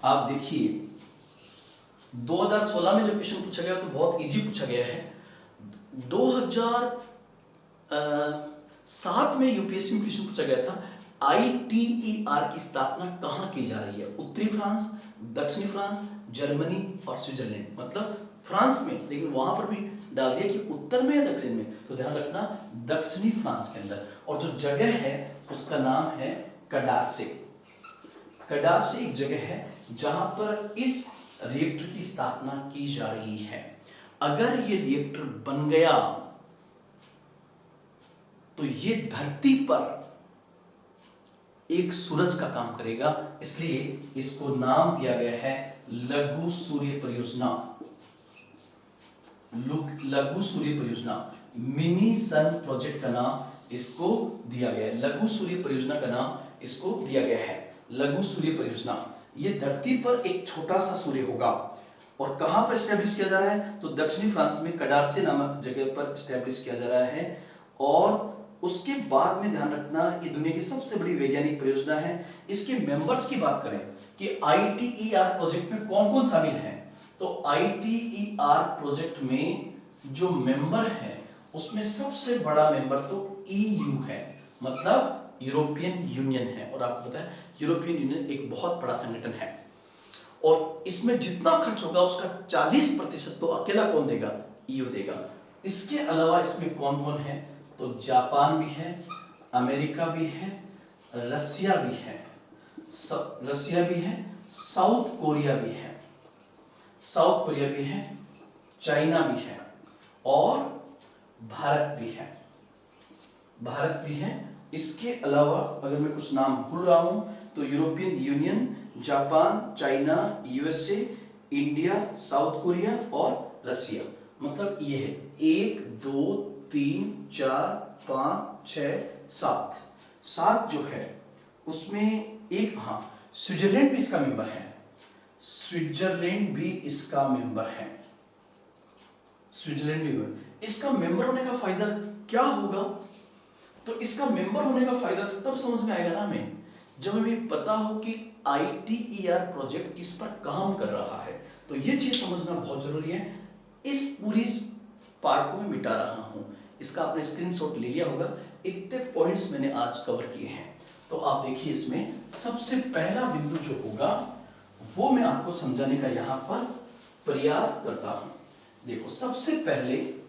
आप देखिए 2016 में जो क्वेश्चन पूछा गया तो बहुत इजी पूछा गया है। 2007 में यूपीएससी में क्वेश्चन पूछा गया था ITER की स्थापना कहां की जा रही है, उत्तरी फ्रांस, दक्षिणी फ्रांस, जर्मनी और स्विट्जरलैंड। मतलब फ्रांस में, लेकिन वहां पर भी डाल दिया कि उत्तर में या दक्षिण में, तो ध्यान रखना दक्षिणी फ्रांस के अंदर। और जो जगह है उसका नाम है कडार्से। कडार्से एक जगह है जहां पर इस रिएक्टर की स्थापना की जा रही है। अगर ये रिएक्टर बन गया तो ये धरती पर एक सूरज का काम करेगा, इसलिए इसको नाम दिया गया है लघु सूर्य परियोजना। लघु सूर्य परियोजना, मिनी सन प्रोजेक्ट का नाम इसको दिया गया है। लघु सूर्य परियोजना का नाम इसको दिया गया है लघु सूर्य परियोजना। ये धरती पर एक छोटा सा सूर्य होगा, और कहां पर स्टैब्लिश किया जा रहा है, तो दक्षिणी फ्रांस में कडार्से नामक जगह पर स्टैब्लिश किया जा रहा है। और उसके बाद में ध्यान रखना ये दुनिया की सबसे बड़ी वैज्ञानिक परियोजना है। इसके मेंबर्स की बात करें कि ITER प्रोजेक्ट में कौन कौन शामिल है, तो ITER प्रोजेक्ट में जो मेंबर है उसमें सबसे बड़ा मेंबर तो EU है, मतलब यूरोपियन यूनियन है। और आपको पता है यूरोपियन यूनियन एक बहुत बड़ा संगठन है, और इसमें जितना खर्च होगा उसका 40% तो अकेला कौन देगा, EU देगा। इसके अलावा इसमें कौन कौन है, तो जापान भी है, अमेरिका भी है, रसिया भी है, साउथ कोरिया भी है, चाइना भी है, और भारत भी है। इसके अलावा अगर मैं कुछ नाम भूल रहा हूं तो European union, Japan, China, USA, India, south Korea और रसिया। मतलब ये है 1 2 3 4 5 6 7 जो है उसमें एक, हाँ, स्विट्जरलैंड भी इसका मेंबर है। स्विट्जरलैंड भी हुआ। इसका मेंबर होने का फायदा क्या होगा? तो इसका मेंबर होने का फायदा तो तब समझ में आएगा ना हमें, जब हमें पता हो कि ITER प्रोजेक्ट किस पर काम कर रहा है। तो ये चीज समझना बहुत जरूरी है। इस पूरी पार्ट को मैं मिटा रहा हूं, इसका आपने स्क्रीनशॉट ले लिया होगा। इतने पॉइंट्स मैंने आज कवर किए हैं। तो आप देखिए, इसमें सबसे पहला बिंदु जो होगा वो मैं आपको समझाने का यहां पर प्रयास करता हूं। देखो, सबसे पहले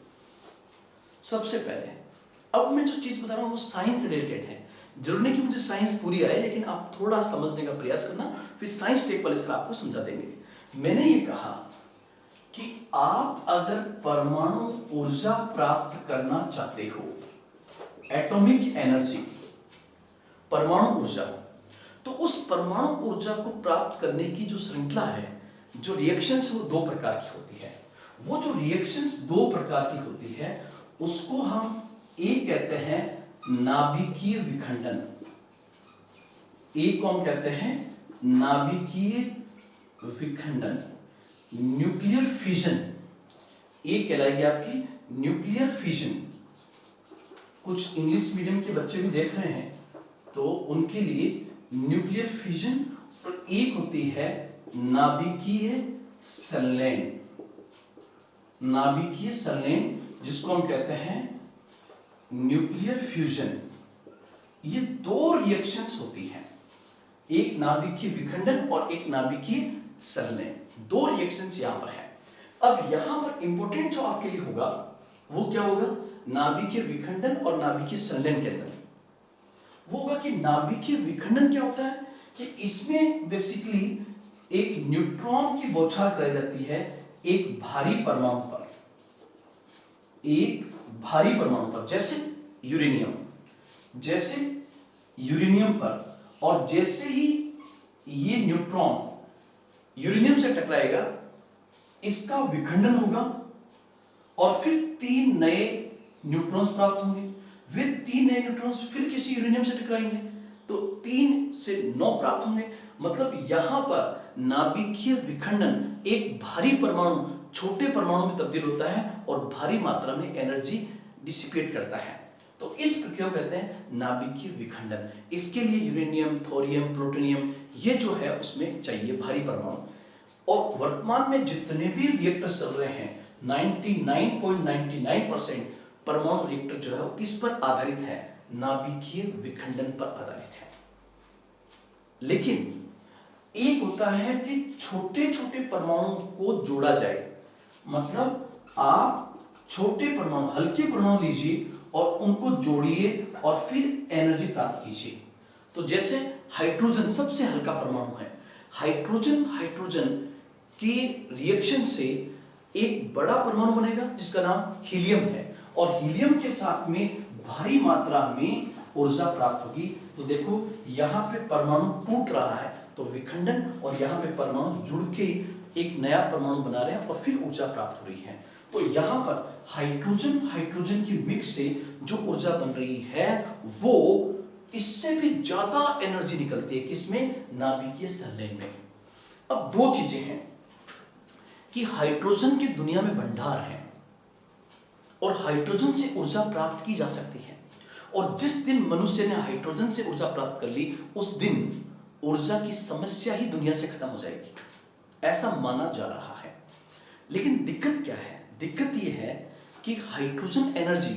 अब मैं जो चीज बता रहा हूं वो साइंस रिलेटेड है। जरूरी नहीं कि मुझे साइंस पूरी आए, लेकिन आप थोड़ा समझने का प्रयास करना, फिर साइंस टेक वाले सर आपको समझा देंगे। मैंने ये कहा कि आप अगर परमाणु ऊर्जा प्राप्त करना चाहते हो, एटॉमिक एनर्जी, परमाणु ऊर्जा, तो उस परमाणु ऊर्जा को प्राप्त करने की जो श्रृंखला है, जो रिएक्शंस, वो दो प्रकार की होती है। वो जो रिएक्शंस दो प्रकार की होती है उसको हम एक कहते हैं नाभिकीय विखंडन, एक को हम कहते हैं नाभिकीय विखंडन, न्यूक्लियर फिजन, एक कहलाएगी आपकी न्यूक्लियर फिजन। कुछ इंग्लिश मीडियम के बच्चे भी देख रहे हैं तो उनके लिए न्यूक्लियर फिजन, और एक होती है नाभिकीय संलयन, नाभिकीय संलयन जिसको हम कहते हैं न्यूक्लियर फ्यूजन। ये दो रिएक्शंस होती हैं, एक नाभिकीय विखंडन और एक नाभिकीय संलयन, दो रिएक्शंस यहां पर है। अब यहां पर इंपॉर्टेंट जो आपके लिए होगा वो क्या होगा? नाभिकीय विखंडन और नाभिकीय संलयन के अंदर वो होगा कि नाभिकीय विखंडन क्या होता है कि इसमें बेसिकली एक न्यूट्रॉन की बौछार कराई जाती है एक भारी परमाणु पर, एक भारी परमाणु पर, जैसे यूरेनियम पर। और जैसे ही ये न्यूट्रॉन यूरेनियम से टकराएगा, इसका विखंडन होगा और फिर 3 नए न्यूट्रॉन्स प्राप्त होंगे। वे 3 नए न्यूट्रॉन्स फिर किसी यूरेनियम से टकराएंगे तो 3 से 9 प्राप्त होंगे। मतलब यहां पर नाभिकीय विखंडन एक भारी परमाणु छोटे परमाणु में तब्दील होता है और भारी मात्रा में एनर्जी डिसिपेट करता है। तो इस प्रक्रिया को कहते हैं नाभिकीय विखंडन। इसके लिए यूरेनियम, थोरियम, प्लूटोनियम ये जो है उसमें चाहिए भारी परमाणु। और वर्तमान में जितने भी रिएक्टर्स चल रहे हैं 99.99% परमाणु रिएक्टर जो है वो किस पर आधारित है? नाभिकीय विखंडन पर आधारित है। लेकिन एक होता है कि छोटे छोटे परमाणु को जोड़ा जाए, मतलब आप छोटे परमाणु, हल्के परमाणु लीजिए और उनको जोड़िए और फिर एनर्जी प्राप्त कीजिए। तो जैसे हाइड्रोजन सबसे हल्का परमाणु है। हाइड्रोजन की रिएक्शन से एक बड़ा परमाणु बनेगा जिसका नाम हीलियम है, और हीलियम के साथ में भारी मात्रा में ऊर्जा प्राप्त होगी। तो देखो यहां पे परमाणु टूट रहा है तो विखंडन, और यहां पे परमाणु जुड़ के एक नया परमाणु बना रहे हैं और फिर ऊर्जा प्राप्त हो रही है। तो यहां पर हाइड्रोजन की मिक्स से जो ऊर्जा बन रही है वो इससे भी ज्यादा एनर्जी निकलती है, किसमें? नाभिकीय संलयन में। अब दो चीजें हैं कि हाइड्रोजन की दुनिया में भंडार है और हाइड्रोजन से ऊर्जा प्राप्त की जा सकती है, और जिस दिन मनुष्य ने हाइड्रोजन से ऊर्जा प्राप्त कर ली उस दिन ऊर्जा की समस्या ही दुनिया से खत्म हो जाएगी, ऐसा माना जा रहा है। लेकिन दिक्कत क्या है? दिक्कत यह है कि हाइड्रोजन एनर्जी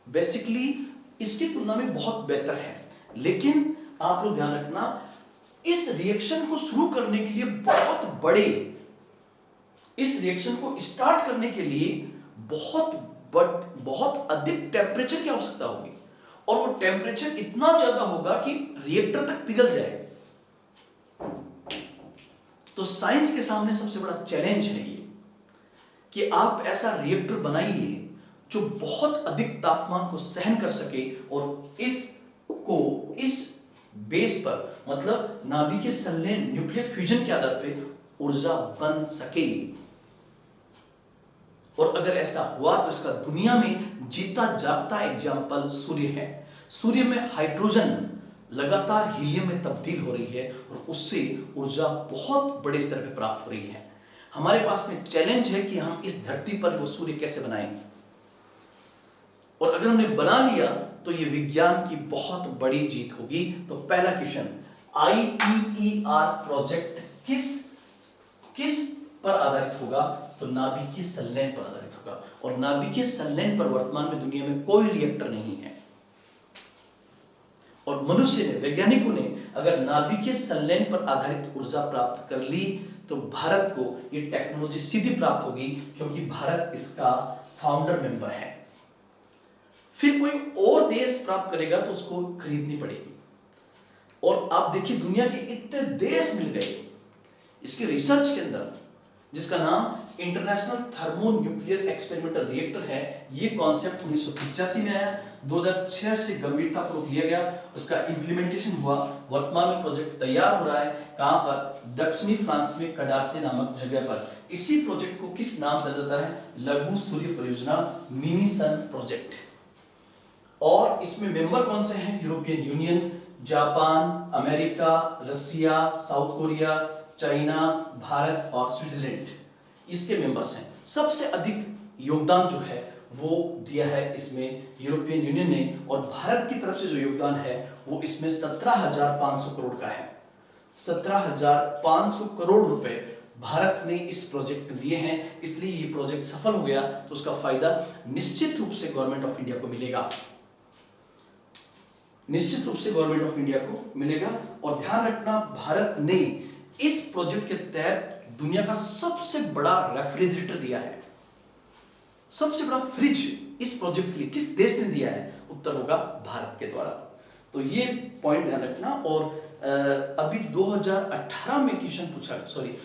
बेसिकली इसकी तुलना में बहुत बेहतर है, लेकिन आप लोग ध्यान रखना इस रिएक्शन को शुरू करने के लिए इस रिएक्शन को स्टार्ट करने के लिए बहुत अधिक टेम्परेचर की आवश्यकता होगी, और वो टेम्परेचर इतना ज्यादा होगा कि रिएक्टर तक पिघल जाए। तो साइंस के सामने सबसे बड़ा चैलेंज है ये कि आप ऐसा रिएक्टर बनाइए जो बहुत अधिक तापमान को सहन कर सके और इस बेस पर, मतलब नाभिकीय संलयन न्यूक्लियर फ्यूजन के आधार पर ऊर्जा बन सके। और अगर ऐसा हुआ तो इसका दुनिया में जीता जागता एग्जाम्पल सूर्य है। सूर्य में हाइड्रोजन लगातार हीलियम में तब्दील हो रही है और उससे ऊर्जा बहुत बड़े स्तर पर प्राप्त हो रही है। हमारे पास में चैलेंज है कि हम इस धरती पर वो सूर्य कैसे बनाएंगे, और अगर हमने बना लिया तो ये विज्ञान की बहुत बड़ी जीत होगी। तो पहला क्वेश्चन, ITER प्रोजेक्ट किस किस पर आधारित होगा? तो नाभिकीय संलयन पर आधारित होगा, और नाभिकीय संलयन पर वर्तमान में दुनिया में कोई रिएक्टर नहीं है। और मनुष्य ने, वैज्ञानिकों ने अगर नाभिकीय संलयन पर आधारित ऊर्जा प्राप्त कर ली तो भारत को ये टेक्नोलॉजी सीधी प्राप्त होगी, क्योंकि भारत इसका फाउंडर मेंबर है। फिर कोई और देश प्राप्त करेगा तो उसको खरीदनी पड़ेगी। और आप देखिए दुनिया के इतने देश मिल गए इसके रिसर्च के अंदर, जिसका नाम इंटरनेशनल थर्मोन्यूक्लियर एक्सपेरिमेंटल रिएक्टर है। ये कॉन्सेप्ट 1985 में आया, 2006 से गंभीरतापूर्वक लिया गया, उसका इंप्लीमेंटेशन हुआ। वर्तमान में प्रोजेक्ट तैयार हो रहा है। कहां पर? दक्षिणी फ्रांस में कडारसे नामक जगह पर। इसी प्रोजेक्ट को किस नाम से जाता है? लघु सूर्य परियोजना, मिनी सन प्रोजेक्ट। और इसमें मेंबर कौन से हैं? यूरोपियन यूनियन, जापान, अमेरिका, रसिया, साउथ कोरिया, चाइना, भारत और स्विट्जरलैंड, इसके मेंबर्स हैं। सबसे अधिक योगदान जो है वो दिया है इसमें यूरोपियन यूनियन ने, और भारत की तरफ से जो योगदान है वो इसमें 17,500 करोड़ का है। 17,500 करोड़ रुपए भारत ने इस प्रोजेक्ट में दिए हैं, इसलिए ये प्रोजेक्ट सफल हो गया। तो उसका फायदा निश्चित रूप से गवर्नमेंट ऑफ इंडिया को मिलेगा, निश्चित रूप से गवर्नमेंट ऑफ इंडिया को मिलेगा। और ध्यान रखना, भारत ने इस प्रोजेक्ट के तहत दुनिया का सबसे बड़ा रेफ्रिजरेटर दिया है। सबसे बड़ा फ्रिज इस प्रोजेक्ट के लिए किस देश ने दिया है? उत्तर होगा भारत के द्वारा। तो ये पॉइंट ध्यान रखना। और अभी 2018 में क्वेश्चन पूछा, सॉरी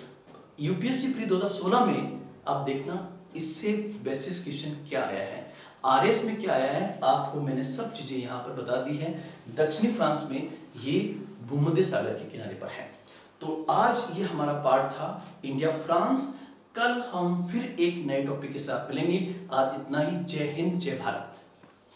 यूपीएससी प्री 2016 में आप देखना इससे बेसिस क्वेश्चन क्या आया है, आरएस में क्या आया है, आपको मैंने सब चीजें यहां पर बता दी है। दक्षिणी फ्रांस में ये भूमध्य सागर के किनारे पर है। तो आज ये हमारा पार्ट था इंडिया फ्रांस। कल हम फिर एक नए टॉपिक के साथ मिलेंगे। आज इतना ही। जय हिंद, जय भारत।